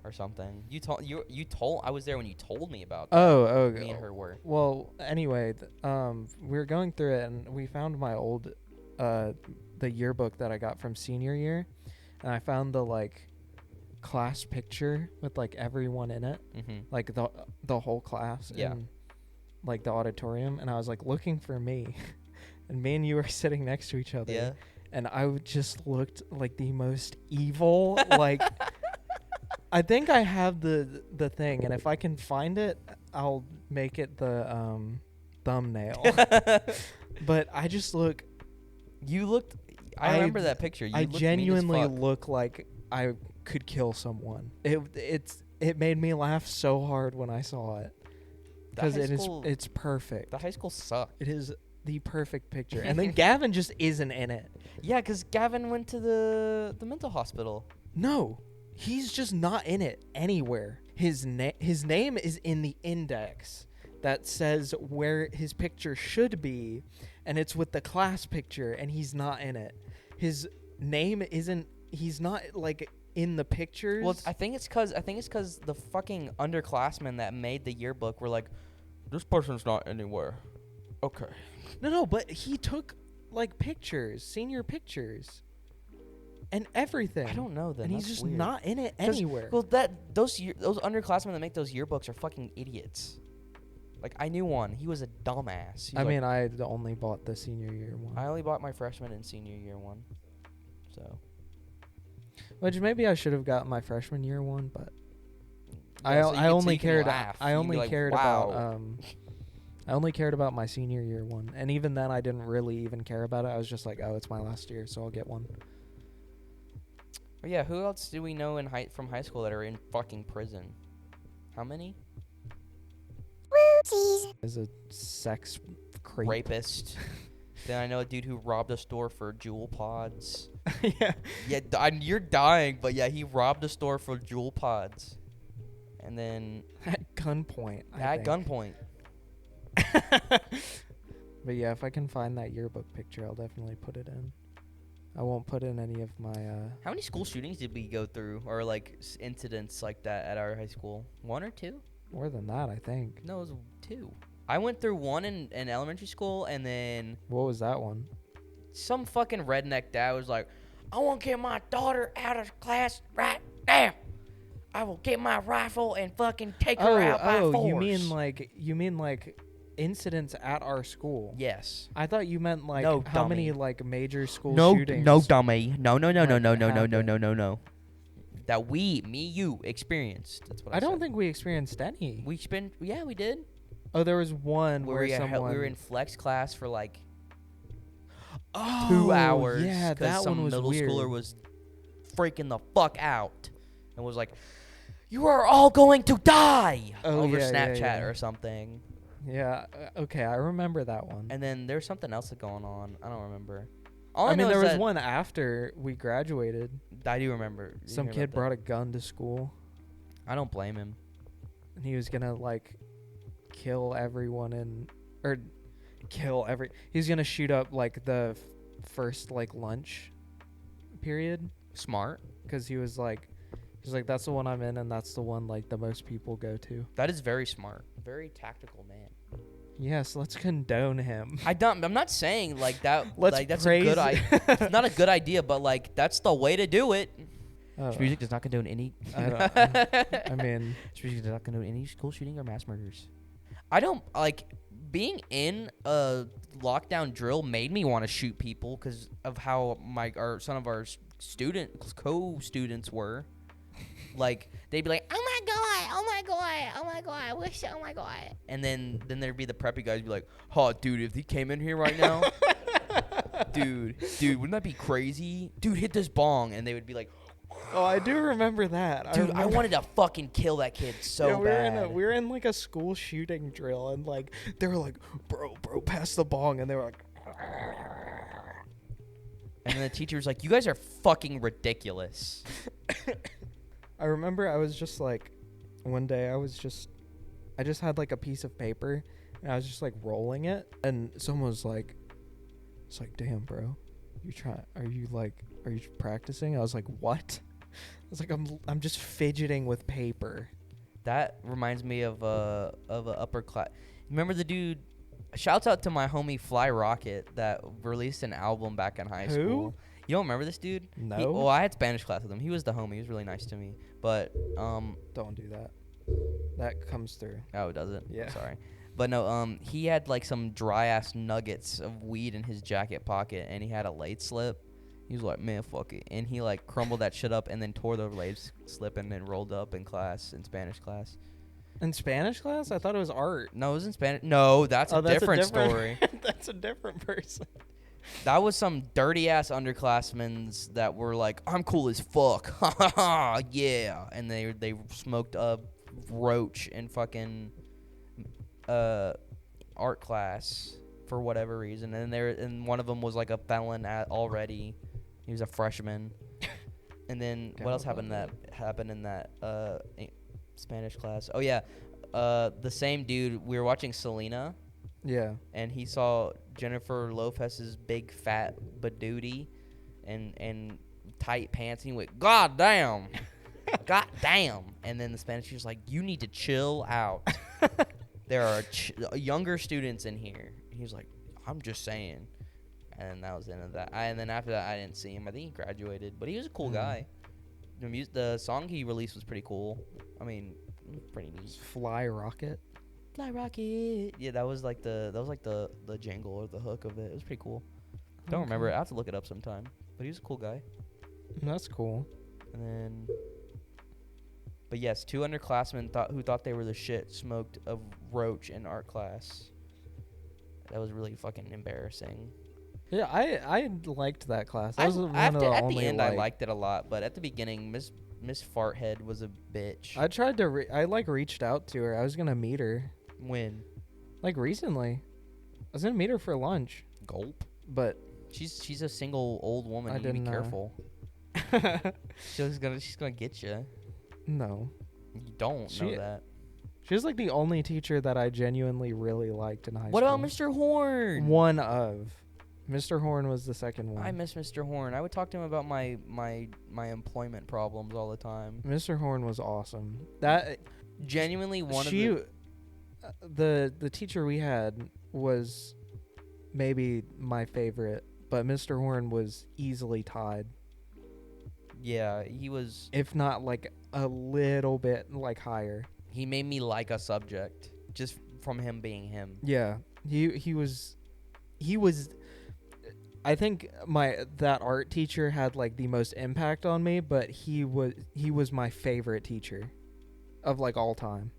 or something. You told I was there when you told me about that. Oh, me and her were. Well, anyway, we were going through it, and we found my old the yearbook that I got from senior year, and I found the like class picture with like everyone in it, like the whole class, in like the auditorium, and I was like looking for me. And me and you were sitting next to each other. Yeah. And I just looked like the most evil. Like, I think I have the thing. And if I can find it, I'll make it the thumbnail. But I just look. You looked. I remember that picture. I genuinely look like I could kill someone. It made me laugh so hard when I saw it. Because it's perfect. The high school sucked. It is the perfect picture. And then Gavin just isn't in it. Yeah, because Gavin went to the mental hospital. No, he's just not in it anywhere. His name is in the index that says where his picture should be, and it's with the class picture, and he's not in it. His name isn't. He's not like in the pictures. Well, I think it's because the fucking underclassmen that made the yearbook were like, this person's not anywhere. Okay. No, but he took like pictures, senior pictures, and everything. I don't know that. And he's just not in it anywhere. Well, those underclassmen that make those yearbooks are fucking idiots. Like I knew one. He was a dumbass. I mean, I only bought the senior year one. I only bought my freshman and senior year one. So. Which maybe I should have got my freshman year one, but yeah, I only cared. I only cared about. I only cared about my senior year one, and even then, I didn't really even care about it. I was just like, "Oh, it's my last year, so I'll get one." Oh yeah, who else do we know from high school that are in fucking prison? How many? As a sex creep. Rapist. Then I know a dude who robbed a store for Jewel Pods. Yeah. Yeah, you're dying, but yeah, he robbed a store for Jewel Pods. And then at gunpoint. At gunpoint. But yeah, if I can find that yearbook picture, I'll definitely put it in. I won't put in any of my. How many school shootings did we go through, or like incidents like that at our high school? 1 or 2? More than that, I think. No, it was 2. I went through 1 in elementary school, and then What was that one? some fucking redneck dad was like, "I want to get my daughter out of class right now. I will get my rifle and fucking take her out by force." you mean like incidents at our school? Yes. I thought you meant like No, how many dummy. like major school shootings. No, dummy. No. Like, That me, you experienced. That's what I I don't said. think we experienced any. We did. Oh, there was one Where where we someone. we were in flex class for like 2 2 hours. Yeah, that some one was middle weird. schooler was freaking the fuck out and was like, "You are all going to die," over Snapchat or something. Yeah. Okay, I remember that one. And then there's something else going on. I don't remember. There was one after we graduated. I do remember. Some kid brought a gun to school. I don't blame him. And he was gonna like kill everyone he's gonna shoot up like the first like lunch period, Smart. because he was like that's the one I'm in, and that's the one like the most people go to. That is very smart. Very tactical man. Yes, let's condone him. I'm not saying like that. Let's like that's praise a good idea. It's not a good idea, but like that's the way to do it. Oh, Music does not condone any. I mean, Music does not condone any school shooting or mass murders. I don't like being in a lockdown drill made me want to shoot people because of how some of our co-students were. Like they'd be like, "Oh my god, I wish, oh my god," and then there'd be the preppy guys be like, "Oh, dude, if he came in here right now, dude, wouldn't that be crazy? Dude, hit this bong," and they would be like, oh, I do remember that. "Dude, I wanted to fucking kill that kid so bad." We were in like a school shooting drill, and like they were like, bro, pass the bong, and they were like. And then the teacher was like, "You guys are fucking ridiculous." I remember I was just like, one day I just had like a piece of paper, and I was just like rolling it, and someone was like, it's like, "Damn, bro, are you practicing?" I was like, "What?" I was like, I'm just fidgeting with paper. That reminds me of a upper class. Remember the dude? Shouts out to my homie Fly Rocket that released an album back in high school. You don't remember this dude? No. Well, I had Spanish class with him. He was the homie. He was really nice to me. But Don't do that. That comes through. oh, does it? Yeah. Sorry. But no, he had like some dry ass nuggets of weed in his jacket pocket, and he had a late slip. He was like, "Man, fuck it," and he like crumbled that shit up and then tore the late slip and then rolled up in Spanish class. In Spanish class? I thought it was art. No, it was in Spanish. No, that's a different story. That's a different person. That was some dirty ass underclassmen that were like, "I'm cool as fuck," yeah, and they smoked a roach in fucking art class for whatever reason, and one of them was like a felon already. He was a freshman, and then what else happened in that Spanish class? Oh yeah, the same dude. We were watching Selena. Yeah. And he saw Jennifer Lopez's big fat badootie and tight pants, and he went, "God damn." God damn. And then the Spanish teacher's like, "You need to chill out. There are younger students in here." And he was like, "I'm just saying." And that was the end of that. And then after that, I didn't see him. I think he graduated, but he was a cool guy. The song he released was pretty cool. I mean, pretty neat. Fly Rocket. Fly Rocket. Yeah, that was like the jangle or the hook of it. It was pretty cool. Don't remember it. I have to look it up sometime. But he was a cool guy. That's cool. And then, but yes, 2 underclassmen who thought they were the shit smoked a roach in art class. That was really fucking embarrassing. Yeah, I liked that class. That was at the end, I liked it a lot, but at the beginning, Miss Farthead was a bitch. I tried to. I reached out to her. I was gonna meet her. When? Like recently, I was gonna meet her for lunch. Gulp. But she's a single old woman. You need to be careful. she's gonna get you. No. You don't know that. She was like the only teacher that I genuinely really liked in high What school. about Mr. Horn? One of. Mr. Horn was the second one. I miss Mr. Horn. I would talk to him about my employment problems all the time. Mr. Horn was awesome. That genuinely one she, of the teacher we had was maybe my favorite, but Mr. Horn was easily tied. Yeah, he was. If not like a little bit like higher. He made me like a subject just from him being him. Yeah, he was. I think that art teacher had like the most impact on me, but he was my favorite teacher of like all time.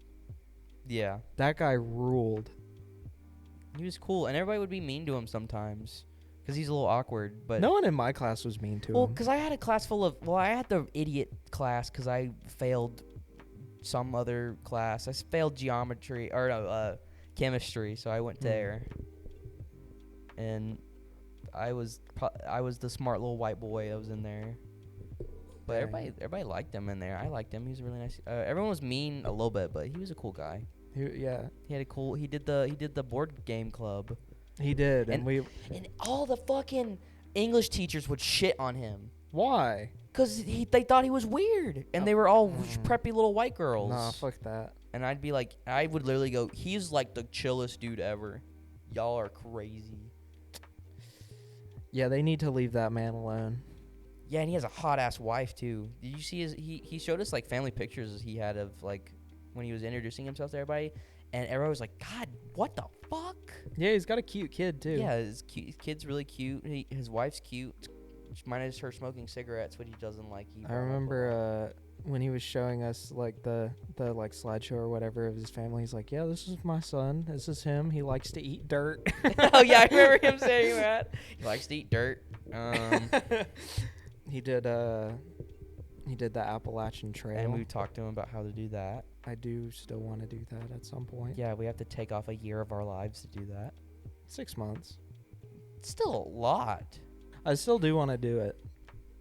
Yeah, that guy ruled. He was cool, and everybody would be mean to him sometimes because he's a little awkward. But no one in my class was mean to him. Well, because I had a class full of. Well, I had the idiot class because I failed some other class. I failed geometry or no, chemistry, so I went there. And I was the smart little white boy that was in there. But everybody liked him in there. I liked him. He was really nice. Everyone was mean a little bit, but he was a cool guy. He did the board game club. He did, and all the fucking English teachers would shit on him. Why? Because they thought he was weird, and they were all preppy little white girls. Nah, fuck that. And I'd be like, I would literally go, he's like the chillest dude ever. Y'all are crazy. Yeah, they need to leave that man alone. Yeah, and he has a hot ass wife too. Did you see he showed us like family pictures he had of like when he was introducing himself to everybody, and everyone was like, God, what the fuck? Yeah, he's got a cute kid too. Yeah, his kid's really cute. His wife's cute. Minus her smoking cigarettes, which he doesn't like either. I remember when he was showing us like the like slideshow or whatever of his family. He's like, yeah, this is my son. This is him. He likes to eat dirt. Oh yeah, I remember him saying that. He likes to eat dirt. He did the Appalachian Trail. And we talked to him about how to do that. I do still want to do that at some point. Yeah, we have to take off a year of our lives to do that. 6 months. It's still a lot. I still do want to do it.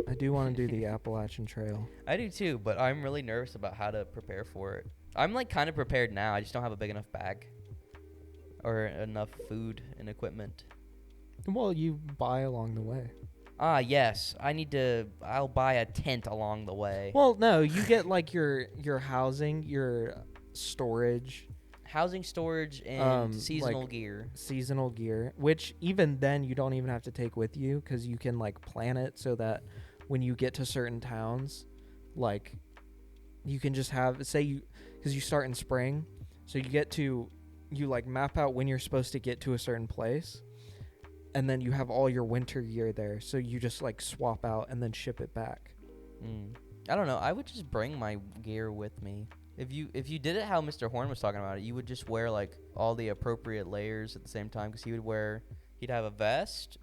I do want to do the Appalachian Trail. I do too, but I'm really nervous about how to prepare for it. I'm like kind of prepared now. I just don't have a big enough bag or enough food and equipment. Well, you buy along the way. Ah, yes. I'll buy a tent along the way. Well, no, you get like your housing, your storage. Housing, storage, and seasonal gear. Seasonal gear, which even then you don't even have to take with you because you can like plan it so that when you get to certain towns, like you can just have, because you start in spring, so you like map out when you're supposed to get to a certain place, and then you have all your winter gear there, so you just like swap out and then ship it back. I don't know. I would just bring my gear with me. If you did it how Mr. Horn was talking about it, you would just wear like all the appropriate layers at the same time, because he'd have a vest,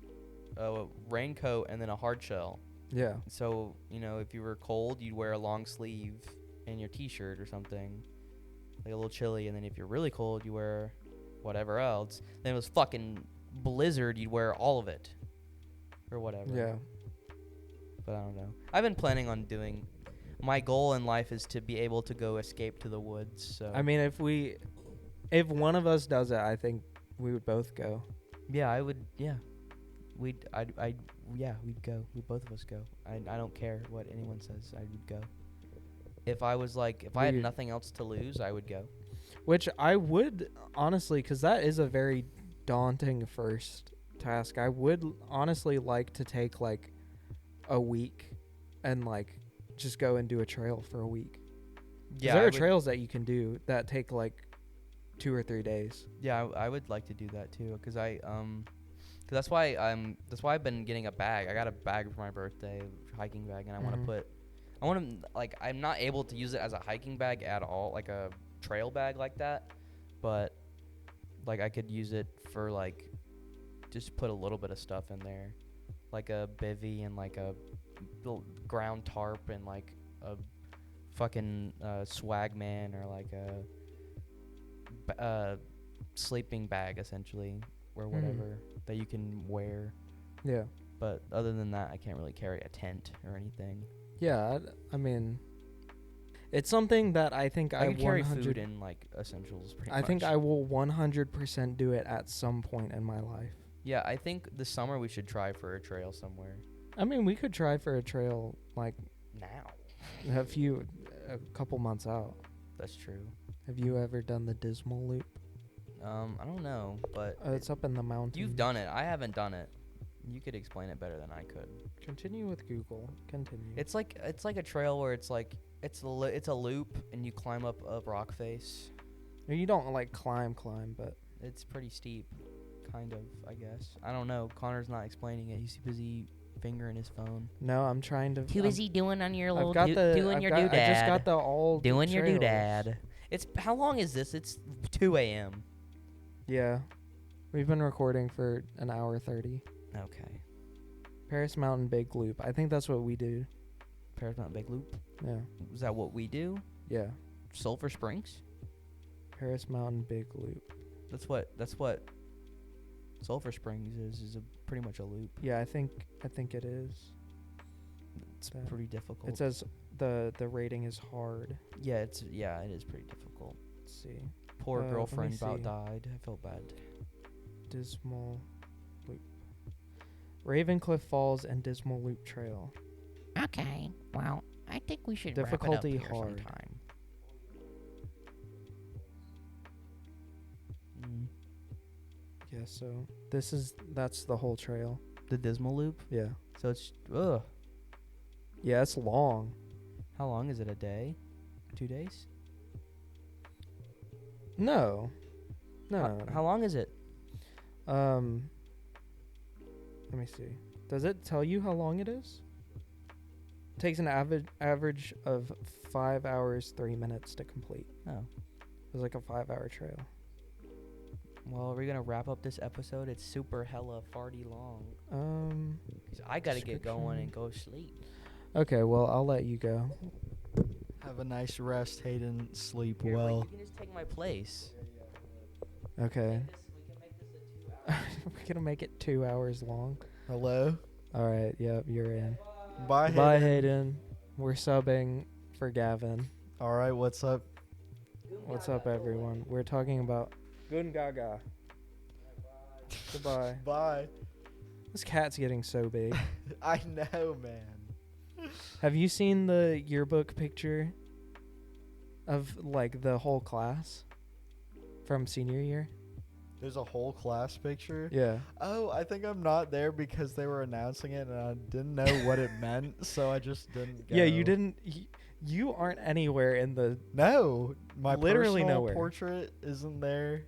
a raincoat, and then a hard shell. Yeah. So, if you were cold, you'd wear a long sleeve and your t-shirt or something, like a little chilly, and then if you're really cold, you wear whatever else. Then it was fucking blizzard, you'd wear all of it or whatever. Yeah. But I don't know. I've been planning on doing. My goal in life is to be able to go escape to the woods. So I mean, if one of us does it, I think we would both go. Yeah, I would. Yeah, we'd go. We both of us go. I don't care what anyone says. I would go. If I had nothing else to lose, I would go. Which I would honestly, because that is a very daunting first task. I would honestly like to take like a week and like just go and do a trail for a week. Yeah, there are trails that you can do that take like 2 or 3 days. Yeah, I would like to do that too, because that's why I've been getting a bag. I got a bag for my birthday, hiking bag, and I'm not able to use it as a hiking bag at all, like a trail bag like that, but like I could use it for like just put a little bit of stuff in there, like a bivy and like a little ground tarp and like a fucking swag man, or like a sleeping bag essentially, or whatever that you can wear. Yeah. But other than that, I can't really carry a tent or anything. Yeah, I mean, It's something that I think I I could carry 100 food in like essentials. Pretty I much. think I will 100% do it at some point in my life. Yeah, I think this summer we should try for a trail somewhere. I mean, we could try for a trail like Now. a couple months out. That's true. Have you ever done the Dismal Loop? I don't know, but It's up in the mountains. you've done it. I haven't done it. You could explain it better than I could. Continue with Google. Continue. It's like a trail where it's like it's a loop and you climb up a rock face. You don't like climb, but It's pretty steep, kind of. I guess. I don't know. Connor's not explaining it. He's too busy fingering his phone. no, I'm trying to. Too busy doing on your little I've got the doing I've your got, doodad. I just got the all doing the your trails. doodad. It's how long is this? It's 2 a.m. Yeah, we've been recording for an hour 30. Okay. Paris Mountain Big Loop. I think that's what we do. Paris Mountain Big Loop. Yeah, Is that what we do? yeah. Sulphur Springs. Paris Mountain Big Loop. That's what Sulphur Springs is pretty much a loop. Yeah, I think it is. It's That- pretty difficult. It says the rating is hard. it is pretty difficult. Let's see. Poor Let me girlfriend about see. died. I felt bad. Dismal Loop. Ravencliff Falls and Dismal Loop Trail. Okay, well, I think we should Difficulty wrap it up here hard. sometime. Yeah, so that's the whole trail. The Dismal Loop. Yeah. So it's Yeah, it's long. How long is it? A day? 2 days? No. No. How long is it? Let me see. Does it tell you how long it is? It takes an average of 5 hours 3 minutes to complete. Oh. It's like a 5-hour trail. Well, we're gonna wrap up this episode. It's super hella farty long. 'Cause I gotta get going and go sleep. Okay, well, I'll let you go. Have a nice rest, Hayden. Sleep Here, well. wait, you can just take my place. Okay. We can make this a 2-hour. We're gonna make it 2 hours long. Hello. All right. Yep, you're in. Bye, Bye, Hayden. Hayden. We're subbing for Gavin. All right. What's up? What's up, everyone? We're talking about Gun Gaga. Goodbye. Bye. This cat's getting so big. I know, man. Have you seen the yearbook picture of like the whole class from senior year? There's a whole class picture. Yeah. Oh, I think I'm not there because they were announcing it and I didn't know what it meant, so I just didn't go. Yeah, you didn't. You aren't anywhere in the. No, my Literally personal nowhere. portrait isn't there.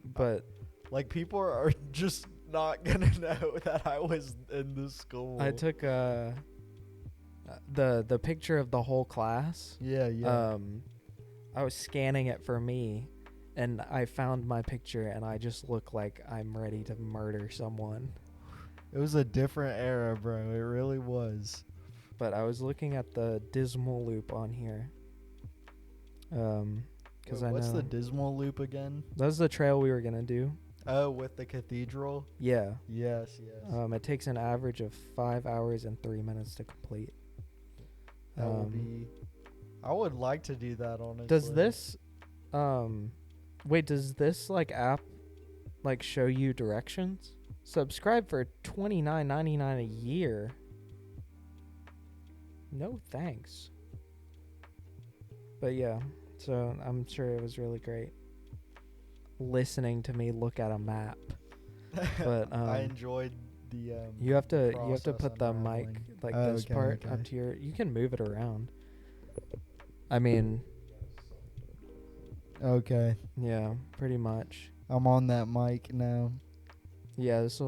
But Like, people are just not gonna know that I was in the school. I took the picture of the whole class. Yeah. I was scanning it for me, and I found my picture, and I just look like I'm ready to murder someone. It was a different era, bro. It really was. But I was looking at the Dismal Loop on here. Because Wait, I what's know the Dismal Loop again? that was the trail we were gonna do. Oh, with the cathedral? Yeah. Yes. It takes an average of 5 hours and 3 minutes to complete. That would be... I would like to do that, honestly. Does this does this like app like show you directions? Subscribe for $29.99 a year. No thanks. But yeah, so I'm sure it was really great listening to me look at a map. But I enjoyed the you have to process put the mic unraveling. like Oh, this okay, part okay. up to your. You can move it around. I mean, Okay. yeah, pretty much. I'm on that mic now. Yeah, this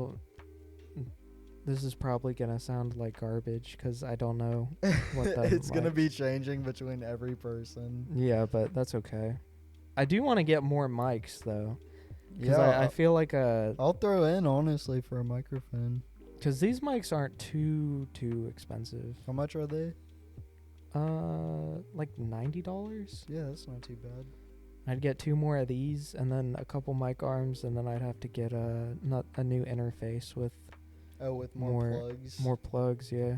is probably gonna sound like garbage because I don't know what the It's gonna mics- be changing between every person. Yeah, but that's okay. I do want to get more mics though, because Yeah, I feel like I'll throw in, honestly, for a microphone. because these mics aren't too expensive. How much are they? Like $90. Yeah, that's not too bad. I'd get 2 more of these and then a couple mic arms, and then I'd have to get a new interface with Oh, with more plugs? more plugs. Yeah.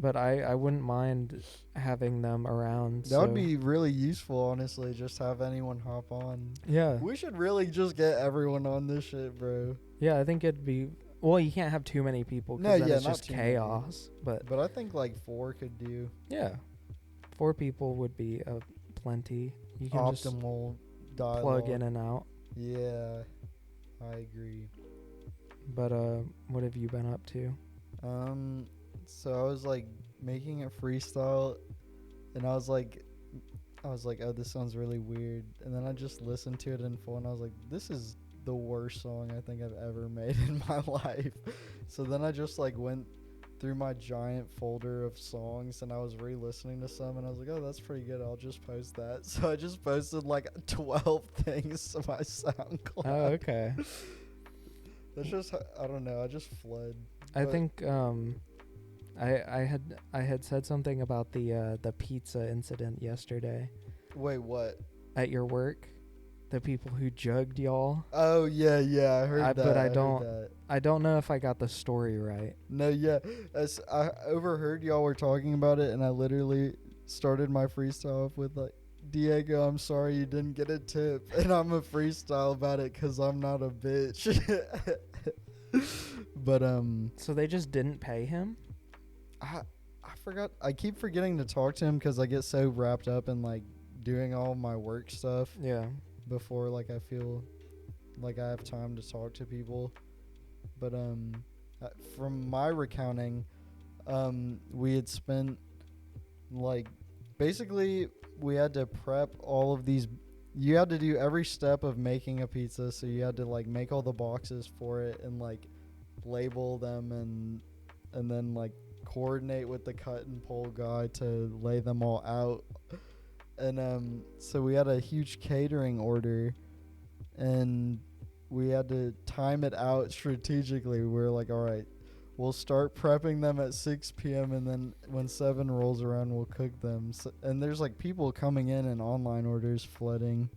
but I wouldn't mind having them around. That would be really useful, honestly, just have anyone hop on. Yeah. We should really just get everyone on this shit, bro. Yeah, I think it'd be... Well, you can't have too many people because then it's just chaos. But I think like 4 could do. Yeah. 4 people would be plenty. You can optimal just dialogue. plug in and out. Yeah, I agree. But what have you been up to? So I was like making a freestyle, and I was like, oh, this sounds really weird. And then I just listened to it in full, and I was like, this is the worst song I think I've ever made in my life. So then I just like went through my giant folder of songs, and I was re-listening to some, and I was like, oh, that's pretty good, I'll just post that. So I just posted like 12 things to my SoundCloud. Oh, okay. That's just, I don't know, I just fled. I think I had said something about the pizza incident yesterday. Wait, what? At your work, the people who jugged y'all. Oh yeah, I heard that. But I don't know if I got the story right. No, yeah, as I overheard y'all were talking about it, and I literally started my freestyle off with like, Diego, I'm sorry you didn't get a tip, and I'm a freestyle about it because I'm not a bitch. But so they just didn't pay him? I forgot. I keep forgetting to talk to him because I get so wrapped up in like doing all my work stuff. Yeah. Before like I feel like I have time to talk to people. But from my recounting, we had spent like basically we had to prep all of these. You had to do every step of making a pizza, so you had to like make all the boxes for it and like label them and then like coordinate with the cut and pull guy to lay them all out. And so we had a huge catering order, and we had to time it out strategically. We were like, all right, we'll start prepping them at 6 p.m. and then when 7 rolls around, we'll cook them. So, and there's like people coming in and online orders flooding.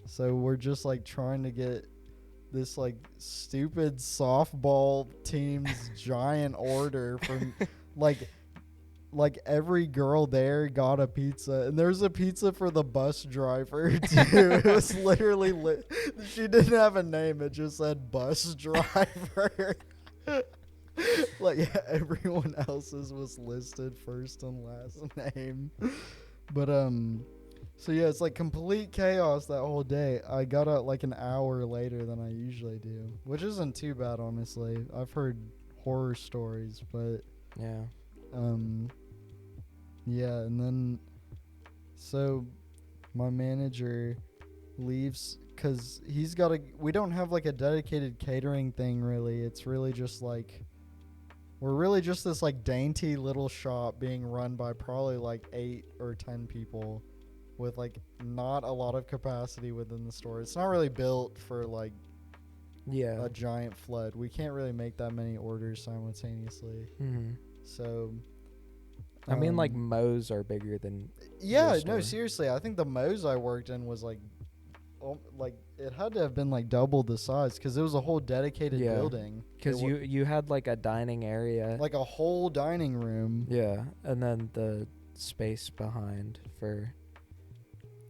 So we're just like trying to get this like stupid softball team's giant order from like every girl there got a pizza, and there's a pizza for the bus driver too. It was literally she didn't have a name, it just said bus driver. Like everyone else's was listed first and last name. But so yeah, it's like complete chaos that whole day. I got out like an hour later than I usually do, which isn't too bad, honestly. I've heard horror stories, but yeah. Yeah, and then so my manager leaves because he's got we don't have like a dedicated catering thing really. It's really just like we're really just this like dainty little shop being run by probably like 8 or 10 people with like not a lot of capacity within the store. It's not really built for like a giant flood. We can't really make that many orders simultaneously. Mm-hmm. So I mean, like Moe's are bigger than. Yeah, no, seriously. I think the Moe's I worked in was like it had to have been like double the size because it was a whole dedicated building. Because you had like a dining area, like a whole dining room. Yeah, and then the space behind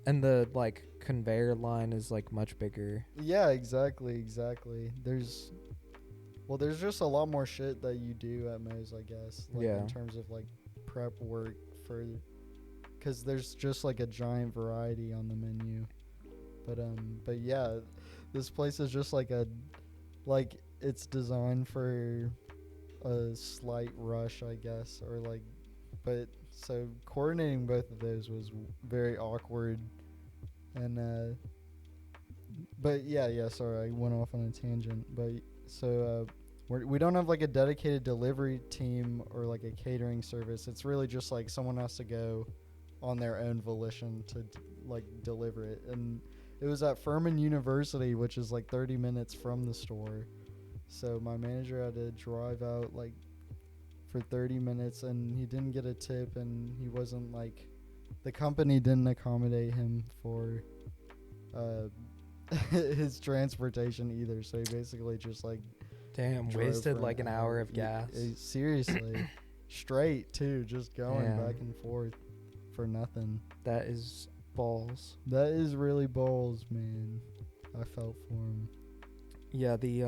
and the like conveyor line is like much bigger. Yeah, exactly. There's just a lot more shit that you do at Moe's, I guess. Like in terms of like prep work because there's just like a giant variety on the menu. But yeah, this place is just like it's designed for a slight rush, I guess, or like, but so coordinating both of those was very awkward. And but yeah, sorry, I went off on a tangent. But so we don't have like a dedicated delivery team or like a catering service. It's really just like someone has to go on their own volition to like deliver it. And it was at Furman University, which is like 30 minutes from the store. So my manager had to drive out like for 30 minutes, and he didn't get a tip, and he wasn't like, the company didn't accommodate him for his transportation either. So he basically just like wasted like an hour of gas. Seriously. straight too, just going back and forth for nothing. That is balls. That is really balls, man. I felt for him. Yeah, the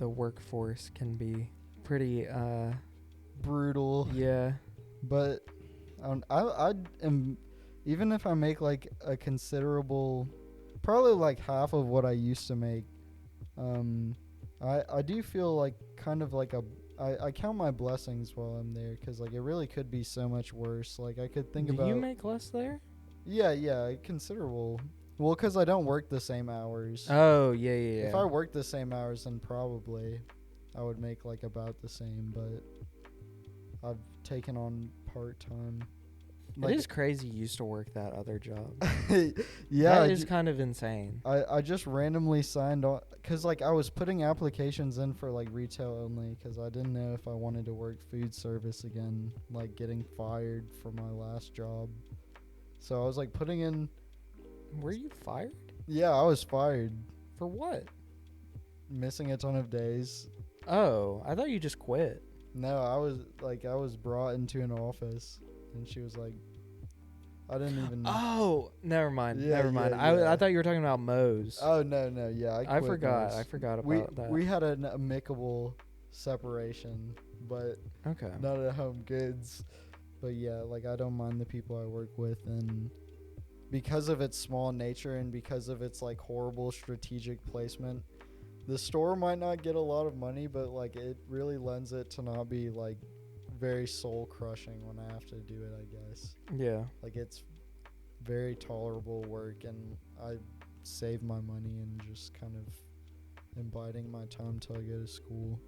workforce can be pretty brutal. Yeah. But I am, even if I make like a considerable, probably like half of what I used to make, I do feel like kind of like I count my blessings while I'm there, because like it really could be so much worse. Like I could think about. Do you make less there? Yeah, considerable. Well, because I don't work the same hours. Oh, yeah. If I worked the same hours, then probably I would make like about the same, but I've taken on part-time. Like, it is crazy you used to work that other job. Yeah. That is kind of insane. I just randomly signed on, because like I was putting applications in for like retail only, because I didn't know if I wanted to work food service again, like getting fired from my last job. So I was like putting in. Were you fired? Yeah, I was fired. For what? Missing a ton of days. Oh, I thought you just quit. No, I was brought into an office, and she was like, I didn't even. Oh, never mind. Yeah, never mind. yeah. I thought you were talking about Moe's. Oh no, yeah, I forgot. Moe's. I forgot about that. We had an amicable separation, but okay, not at Home Goods. But yeah, like I don't mind the people I work with, and because of its small nature and because of its like horrible strategic placement, the store might not get a lot of money, but like it really lends it to not be like very soul crushing when I have to do it, I guess. Yeah. Like it's very tolerable work, and I save my money and just kind of am biding my time till I go to school.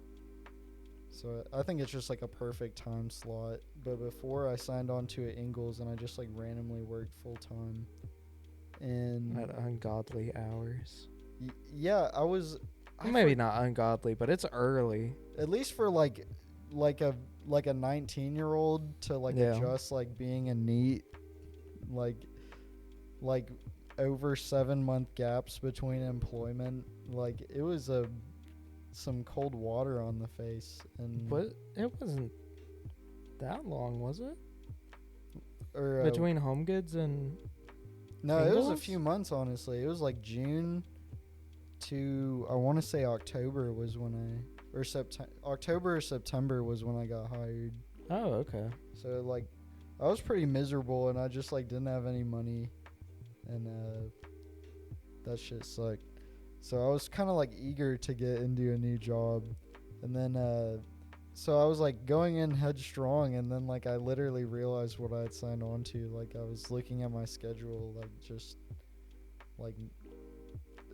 So I think it's just like a perfect time slot. But before I signed on to Ingalls, and I just like randomly worked full time. And at ungodly hours. Yeah, I was. Maybe not ungodly, but it's early. At least for like a 19-year-old to like adjust like being a NEET, like over 7-month gaps between employment. Like it was some cold water on the face. And but it wasn't that long, was it? Or between Home Goods and no, Ingalls? It was a few months, honestly. It was like June to, I want to say October was when October or September was when I got hired. Oh, okay. So like I was pretty miserable, and I just like didn't have any money, and that shit sucked. So I was kind of like eager to get into a new job, and then so I was like going in headstrong, and then like I literally realized what I had signed on to. Like I was looking at my schedule, like just like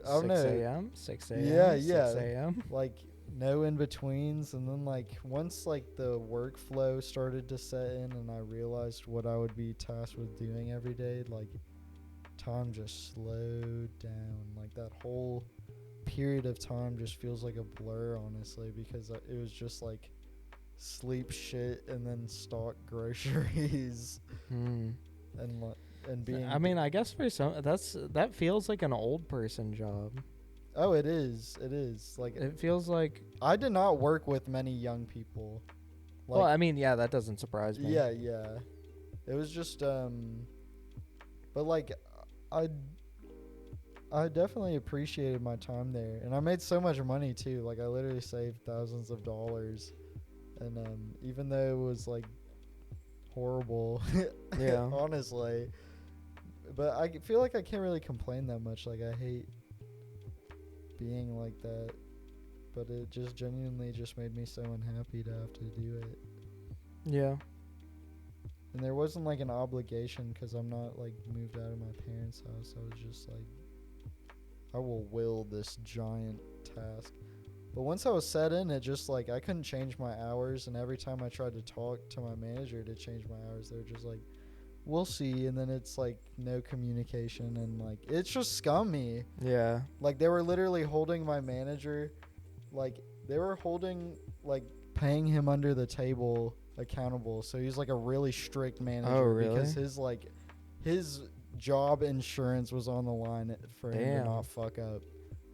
I don't know. 6 a.m. 6 a.m. Yeah. 6 a.m. Like no in betweens, and then like once like the workflow started to set in, and I realized what I would be tasked with doing every day, like time just slowed down. Like that whole period of time just feels like a blur, honestly, because it was just like sleep, shit, and then stock groceries. And being, I mean, I guess for some that feels like an old person job. Oh, it is. Like it feels like I did not work with many young people. Like, well, I mean, yeah, that doesn't surprise me. Yeah. It was just but like I definitely appreciated my time there, and I made so much money too. Like I literally saved thousands of dollars, and even though it was like horrible, yeah, honestly, but I feel like I can't really complain that much. Like I hate being like that, but it just genuinely just made me so unhappy to have to do it. Yeah. And there wasn't like an obligation, because I'm not like moved out of my parents' house. I was just like, I will will this giant task. But once I was set in, it just like I couldn't change my hours, and every time I tried to talk to my manager to change my hours, they were just like, we'll see. And then it's like no communication, and like it's just scummy. Yeah. Like they were literally holding my manager, like they were holding like paying him under the table accountable. So he's like a really strict manager. Oh, really? Because his job insurance was on the line for him to not fuck up.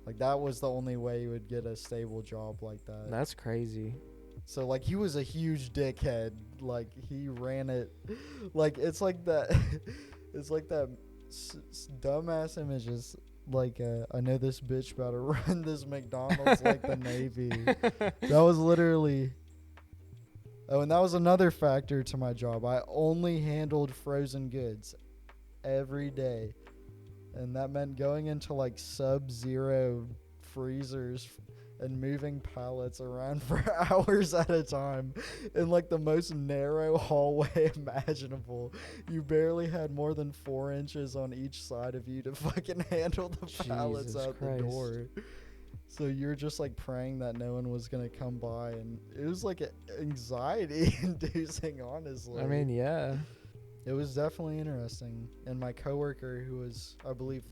Like that was the only way you would get a stable job like that. That's crazy. So like he was a huge dickhead. Like he ran it. Like it's like that. It's like that dumbass images. Like I know this bitch about to run this McDonald's like the Navy. That was literally. Oh, and that was another factor to my job. I only handled frozen goods every day. And that meant going into like sub-zero freezers and moving pallets around for hours at a time in like the most narrow hallway imaginable. You barely had more than 4 inches on each side of you to fucking handle the pallets out the door. So you're just like praying that no one was gonna come by, and it was like anxiety inducing, honestly. I mean, yeah. It was definitely interesting. And my coworker, who was, I believe,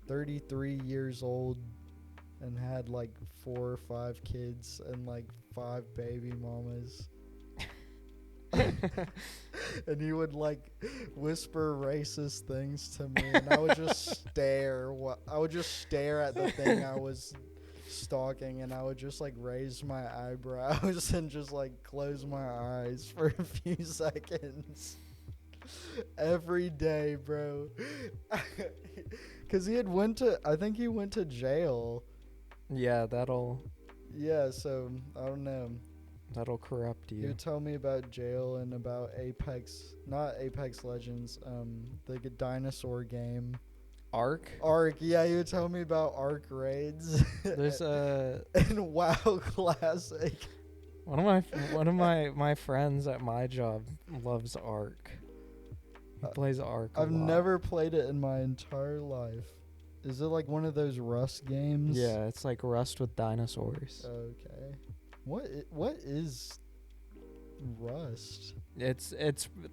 33 years old and had like 4 or 5 kids and like 5 baby mamas. And he would like whisper racist things to me, and I would just stare. I would just stare at the thing I was stalking, and I would just like raise my eyebrows and just like close my eyes for a few seconds every day, bro. Because I think he went to jail. Yeah, so I don't know. That'll corrupt you. He would tell me about jail and about not Apex Legends, the dinosaur game. Ark, yeah, he would tell me about Ark raids. There's and WoW Classic. One of my friends at my job loves Ark. He plays Ark. I've never played it in my entire life. Is it like one of those Rust games? Yeah, it's like Rust with dinosaurs. Okay. What is Rust? It's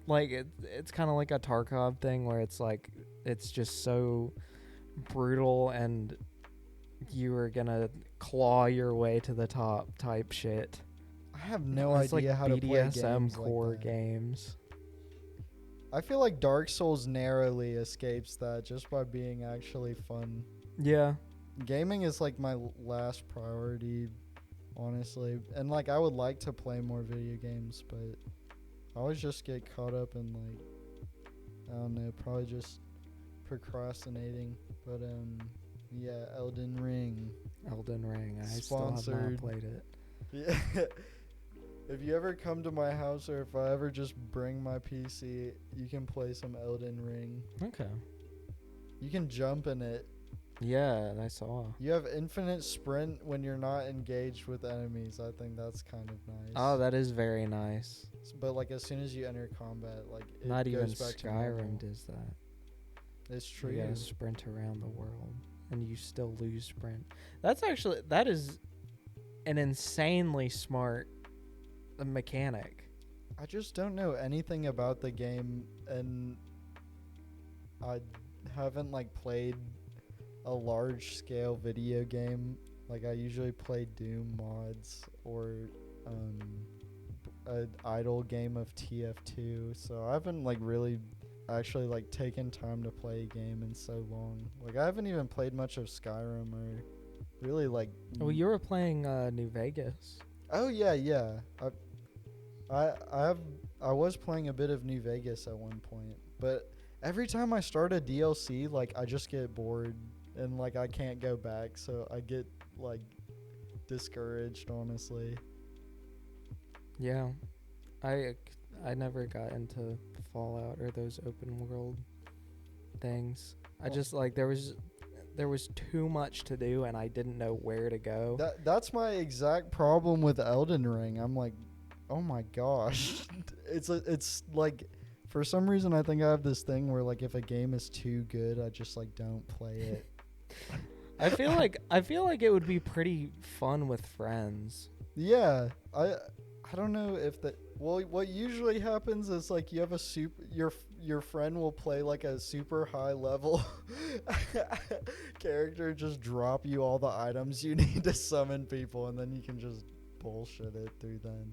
like it's kind of like a Tarkov thing where it's like it's just so brutal and you are gonna claw your way to the top type shit. I have no idea like how to play games BDSM core like that. games. I feel like Dark Souls narrowly escapes that just by being actually fun. Yeah. Gaming is like my last priority, honestly. And like I would like to play more video games, but I always just get caught up in like, I don't know, probably just procrastinating. But yeah, Elden Ring. I Sponsored. still have not played it. Yeah. If you ever come to my house, or if I ever just bring my PC, you can play some Elden Ring. Okay. You can jump in it. Yeah, I saw. You have infinite sprint when you're not engaged with enemies. I think that's kind of nice. Oh, that is very nice. But like as soon as you enter combat, like it Not even goes back to Skyrim normal. does that. It's true. You gotta sprint around the world, and you still lose sprint. That is an insanely smart mechanic. I just don't know anything about the game, and I haven't like played a large scale video game. Like I usually play Doom mods or an idle game of TF2, so I haven't like really actually like taken time to play a game in so long. Like I haven't even played much of Skyrim or really like. Well, you were playing New Vegas. Oh yeah. I was playing a bit of New Vegas at one point, but every time I start a DLC, like I just get bored and like I can't go back, so I get like discouraged, honestly. Yeah, I never got into Fallout or those open world things. I just like there was too much to do and I didn't know where to go. That's my exact problem with Elden Ring. I'm like, oh my gosh. it's like for some reason I think I have this thing where like if a game is too good, I just like don't play it. I feel like it would be pretty fun with friends. Yeah, I don't know if that. Well, what usually happens is like you have your friend will play like a super high level character, just drop you all the items you need to summon people, and then you can just bullshit it through then.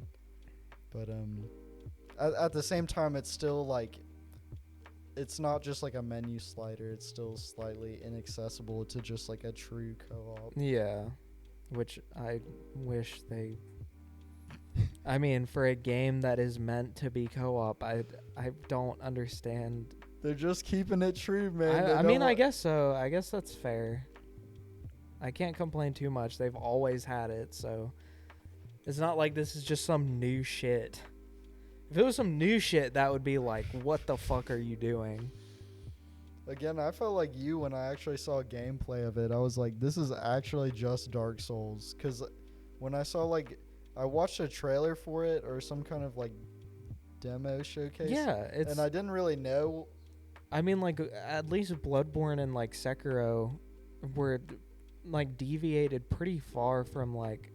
But at the same time, it's still like. It's not just like a menu slider. It's still slightly inaccessible to just like a true co-op. Yeah, which I wish they I mean, for a game that is meant to be co-op, I don't understand. They're just keeping it true, man. I mean, I guess so. I guess that's fair. I can't complain too much. They've always had it, so it's not like this is just some new shit. If it was some new shit, that would be like, what the fuck are you doing? Again, I felt like you when I actually saw gameplay of it. I was like, this is actually just Dark Souls. Because when I saw, like, I watched a trailer for it or some kind of, like, demo showcase. Yeah, and I didn't really know. I mean, like, at least Bloodborne and, like, Sekiro were, like, deviated pretty far from, like,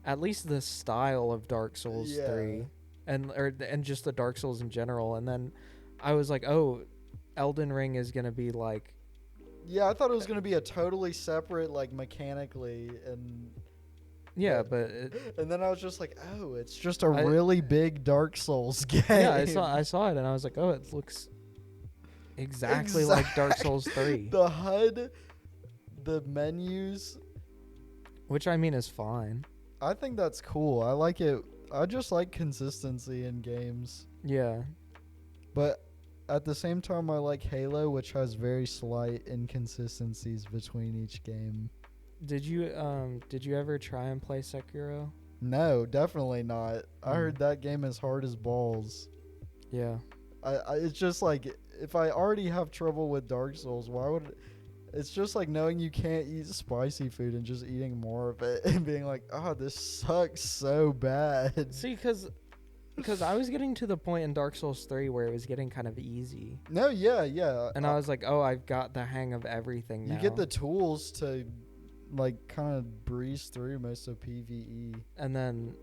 at least the style of Dark Souls 3. And just the Dark Souls in general. And then I was like, oh, Elden Ring is going to be, like... Yeah, I thought it was going to be a totally separate, like, mechanically and... Yeah, but... and then I was just like, oh, it's just a really big Dark Souls game. Yeah, I saw it, and I was like, oh, it looks exactly like Dark Souls 3. The HUD, the menus... Which, I mean, is fine. I think that's cool. I like it. I just like consistency in games. Yeah. But at the same time, I like Halo, which has very slight inconsistencies between each game. Did you ever try and play Sekiro? No, definitely not. I heard that game is hard as balls. Yeah. It's just like, if I already have trouble with Dark Souls, why would... It's just like knowing you can't eat spicy food and just eating more of it and being like, oh, this sucks so bad. See, because I was getting to the point in Dark Souls 3 where it was getting kind of easy. No, yeah. And I was like, oh, I've got the hang of everything now. You get the tools to, like, kind of breeze through most of PvE. And then,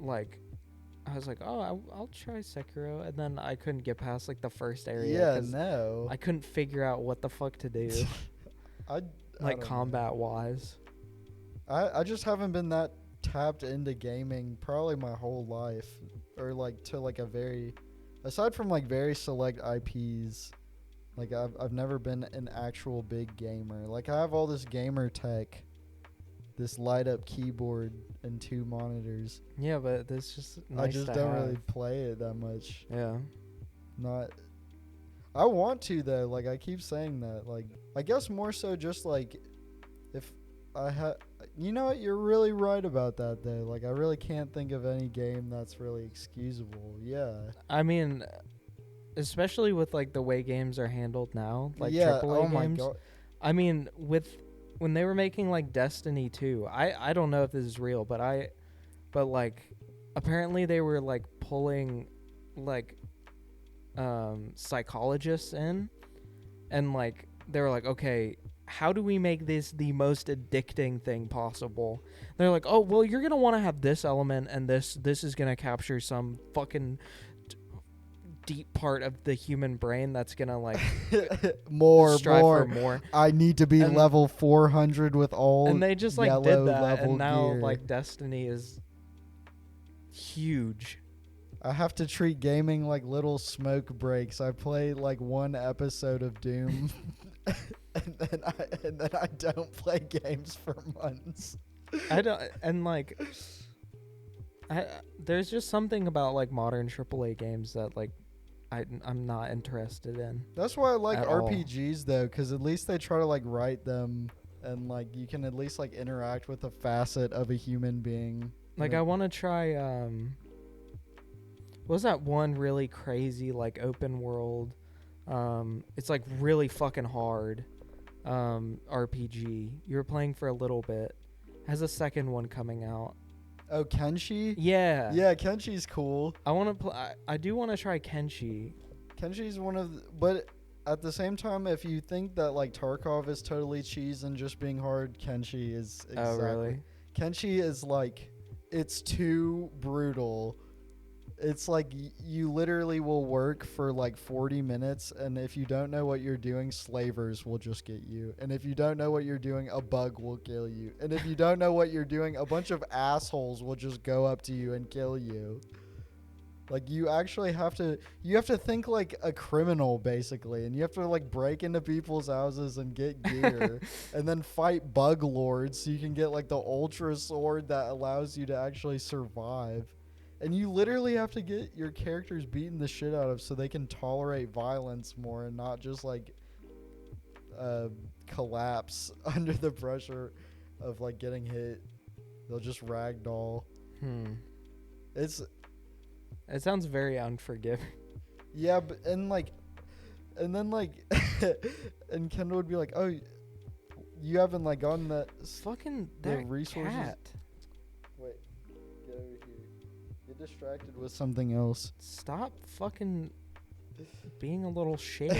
like... I was like, oh, I'll try Sekiro, and then I couldn't get past like the first area. Yeah, no. I couldn't figure out what the fuck to do, like combat wise. I just haven't been that tapped into gaming probably my whole life, or like to like a very, aside from like very select IPs, like I've never been an actual big gamer. Like I have all this gamer tech. This light up keyboard and 2 monitors. Yeah, but it's just nice I just don't really play it that much. Yeah. Not. I want to though. Like I keep saying that. Like I guess more so just like if I had. You know what? You're really right about that though. Like I really can't think of any game that's really excusable. Yeah. I mean, especially with like the way games are handled now, like yeah, AAA oh my games. God. I mean, when they were making like Destiny 2, I don't know if this is real, but like apparently they were like pulling like psychologists in, and like they were like, okay, how do we make this the most addicting thing possible? They're like, oh well, you're gonna want to have this element, and this is gonna capture some fucking deep part of the human brain that's gonna like more. For more. I need to be level 400 with all. And they just like did that, and now gear. like Destiny is huge. I have to treat gaming like little smoke breaks. I play like 1 episode of Doom, and then I don't play games for months. I don't, and like, there's just something about like modern AAA games that like I'm not interested in. That's why I like RPGs though, because at least they try to like write them, and like you can at least like interact with a facet of a human being. Like I want to try. What was that one really crazy like open world? It's like really fucking hard. RPG. You were playing for a little bit. Has a second one coming out. Oh, Kenshi? Yeah. Yeah, Kenshi's cool. I do want to try Kenshi. Kenshi's one of but at the same time, if you think that like Tarkov is totally cheese and just being hard, Kenshi is exactly. Oh, really? Kenshi is like, it's too brutal. It's like you literally will work for like 40 minutes, and if you don't know what you're doing, slavers will just get you. And if you don't know what you're doing, a bug will kill you. And if you don't know what you're doing, a bunch of assholes will just go up to you and kill you. Like you actually have to think like a criminal basically, and you have to like break into people's houses and get gear and then fight bug lords so you can get like the ultra sword that allows you to actually survive. And you literally have to get your characters beaten the shit out of so they can tolerate violence more and not just like collapse under the pressure of like getting hit. They'll just ragdoll. It sounds very unforgiving. Yeah, but and then and Kendall would be like, "Oh, you haven't like gotten that fucking the that resources." cat. Wait, get over here. Get distracted with something else. Stop fucking being a little shit.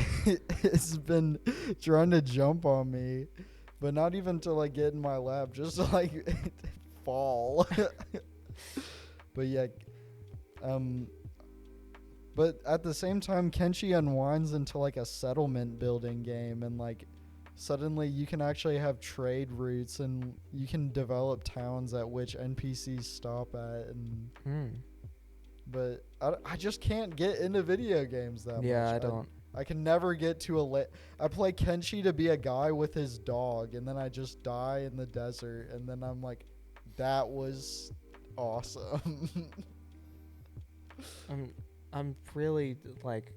It's been trying to jump on me, but not even to like get in my lap, just to like fall. But yeah, but at the same time, Kenshi unwinds into like a settlement building game, and like suddenly you can actually have trade routes, and you can develop towns at which NPCs stop at, and but I just can't get into video games that much. Yeah, I don't. I can never get to I play Kenshi to be a guy with his dog, and then I just die in the desert, and then I'm like, that was awesome. I'm really like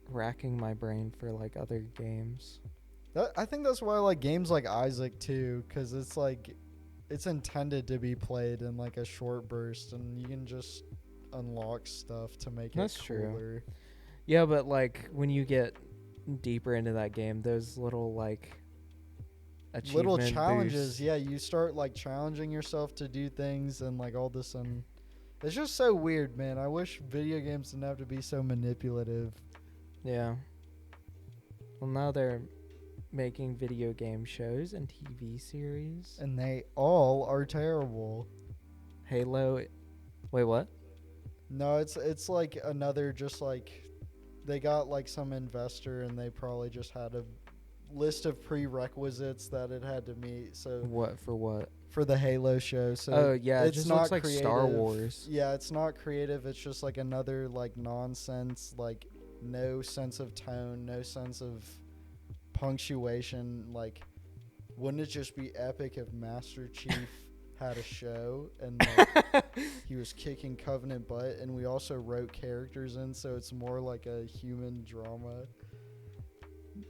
racking my brain for like other games. I think that's why I like games like Isaac too, because it's like it's intended to be played in like a short burst, and you can just unlock stuff to make That's it cooler. true. Yeah, but like when you get deeper into that game, those little like Little achievement challenges, boosts. yeah, you start like challenging yourself to do things, and like all this, and it's just so weird, man. I wish video games didn't have to be so manipulative. Yeah. Well, now they're making video game shows and TV series. And they all are terrible. Halo. Wait, what? No, it's like another, just like they got like some investor, and they probably just had a list of prerequisites that it had to meet. So What for what? for the Halo show. So Oh yeah, it it's just not looks like creative. Star Wars. Yeah, it's not creative. It's just like another like nonsense, like no sense of tone, no sense of punctuation. Like, wouldn't it just be epic if Master Chief had a show and like, he was kicking Covenant butt, and we also wrote characters in, so it's more like a human drama.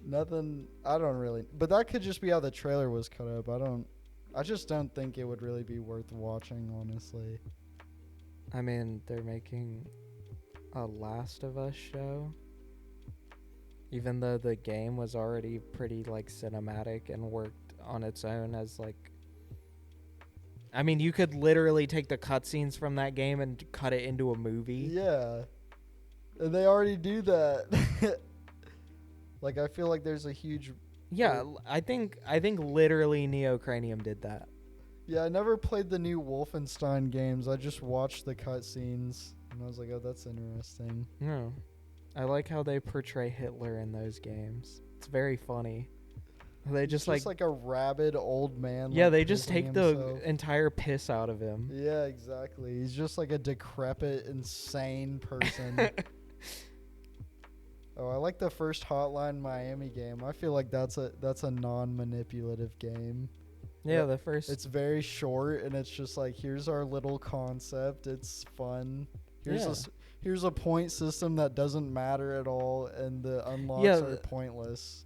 Nothing. I don't really. But that could just be how the trailer was cut up. I just don't think it would really be worth watching, honestly. I mean, they're making a Last of Us show. Even though the game was already pretty like cinematic and worked on its own as like, I mean, you could literally take the cutscenes from that game and cut it into a movie. Yeah. And they already do that. Like, I feel like there's a huge... Yeah, I think literally Neocranium did that. Yeah, I never played the new Wolfenstein games. I just watched the cutscenes, and I was like, oh, that's interesting. No. I like how they portray Hitler in those games. It's very funny. They just like a rabid old man. Yeah, like, they just pissing take himself. the entire piss out of him. Yeah, exactly. He's just like a decrepit, insane person. Oh, I like the first Hotline Miami game. I feel like that's a non-manipulative game. Yeah, the first. It's very short, and it's just like, here's our little concept. It's fun. Here's a point system that doesn't matter at all, and the unlocks are pointless.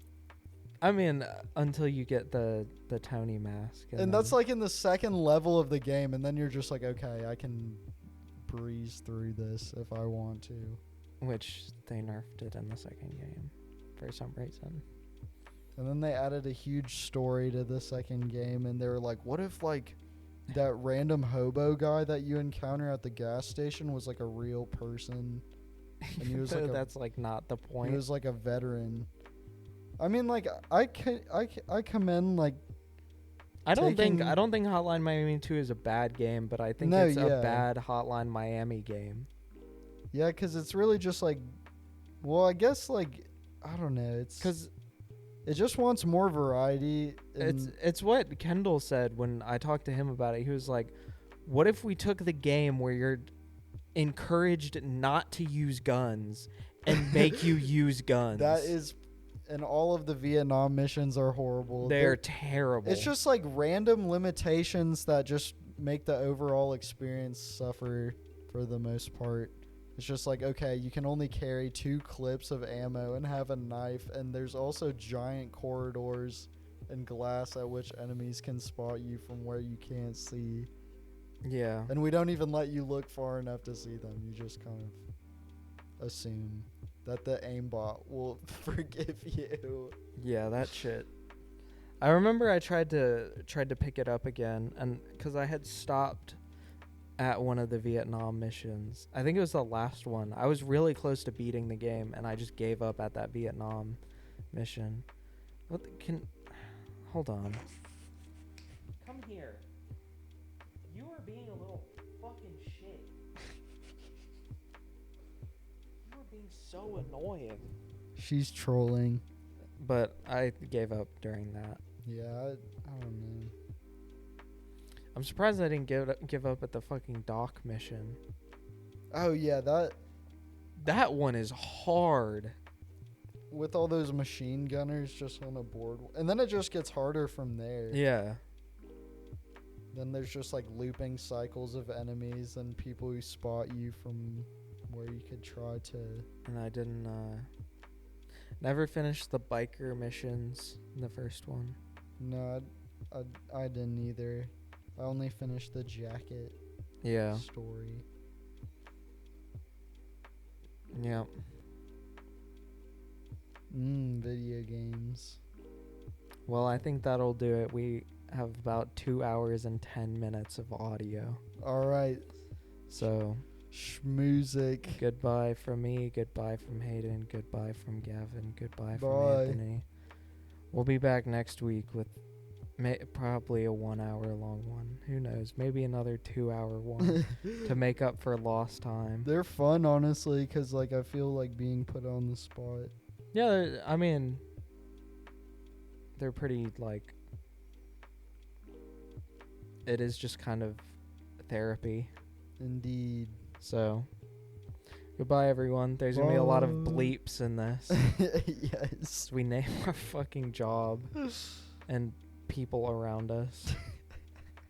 I mean, until you get the Tony mask. And that's like in the second level of the game, and then you're just like, okay, I can breeze through this if I want to. Which they nerfed it in the second game for some reason. And then they added a huge story to the second game, and they were like, what if like that random hobo guy that you encounter at the gas station was like a real person? And he was like that's like not the point. He was like a veteran. I mean, like, I commend like. I don't think Hotline Miami 2 is a bad game, but I think it's a bad Hotline Miami game. Yeah, because it's really just like, well, I guess like, I don't know, it's because it just wants more variety. It's what Kendall said when I talked to him about it. He was like, what if we took the game where you're encouraged not to use guns and make you use guns? That is, and all of the Vietnam missions are horrible. They're terrible. It's just like random limitations that just make the overall experience suffer for the most part. It's just like, okay, you can only carry 2 clips of ammo and have a knife, and there's also giant corridors and glass at which enemies can spot you from where you can't see. Yeah. And we don't even let you look far enough to see them. You just kind of assume that the aimbot will forgive you. Yeah, that shit. I remember I tried to pick it up again, and because I had stopped at one of the Vietnam missions. I think it was the last one. I was really close to beating the game, and I just gave up at that Vietnam mission. Hold on. Come here. You are being a little fucking shit. You are being so annoying. She's trolling. But I gave up during that. Yeah, I don't know. I'm surprised I didn't give up at the fucking dock mission. Oh, yeah, That one is hard. with all those machine gunners just on a board. And then it just gets harder from there. Yeah. Then there's just like looping cycles of enemies and people who spot you from where you could try to. And I didn't, never finished the biker missions in the first one. No, I didn't either. I only finished the jacket story. Yeah. Video games. Well, I think that'll do it. We have about 2 hours and 10 minutes of audio. All right. So, SCHMOOSIC. goodbye from me, goodbye from Hayden, goodbye from Gavin, goodbye from Bye. Anthony. We'll be back next week with probably a 1 hour long one. Who knows? Maybe another 2 hour one to make up for lost time. They're fun, honestly, because like I feel like being put on the spot. Yeah, I mean, they're pretty, like, it is just kind of therapy. Indeed. So, goodbye, everyone. There's going to be a lot of bleeps in this. Yes. We name our fucking job and people around us.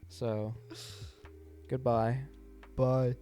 So, goodbye. Bye.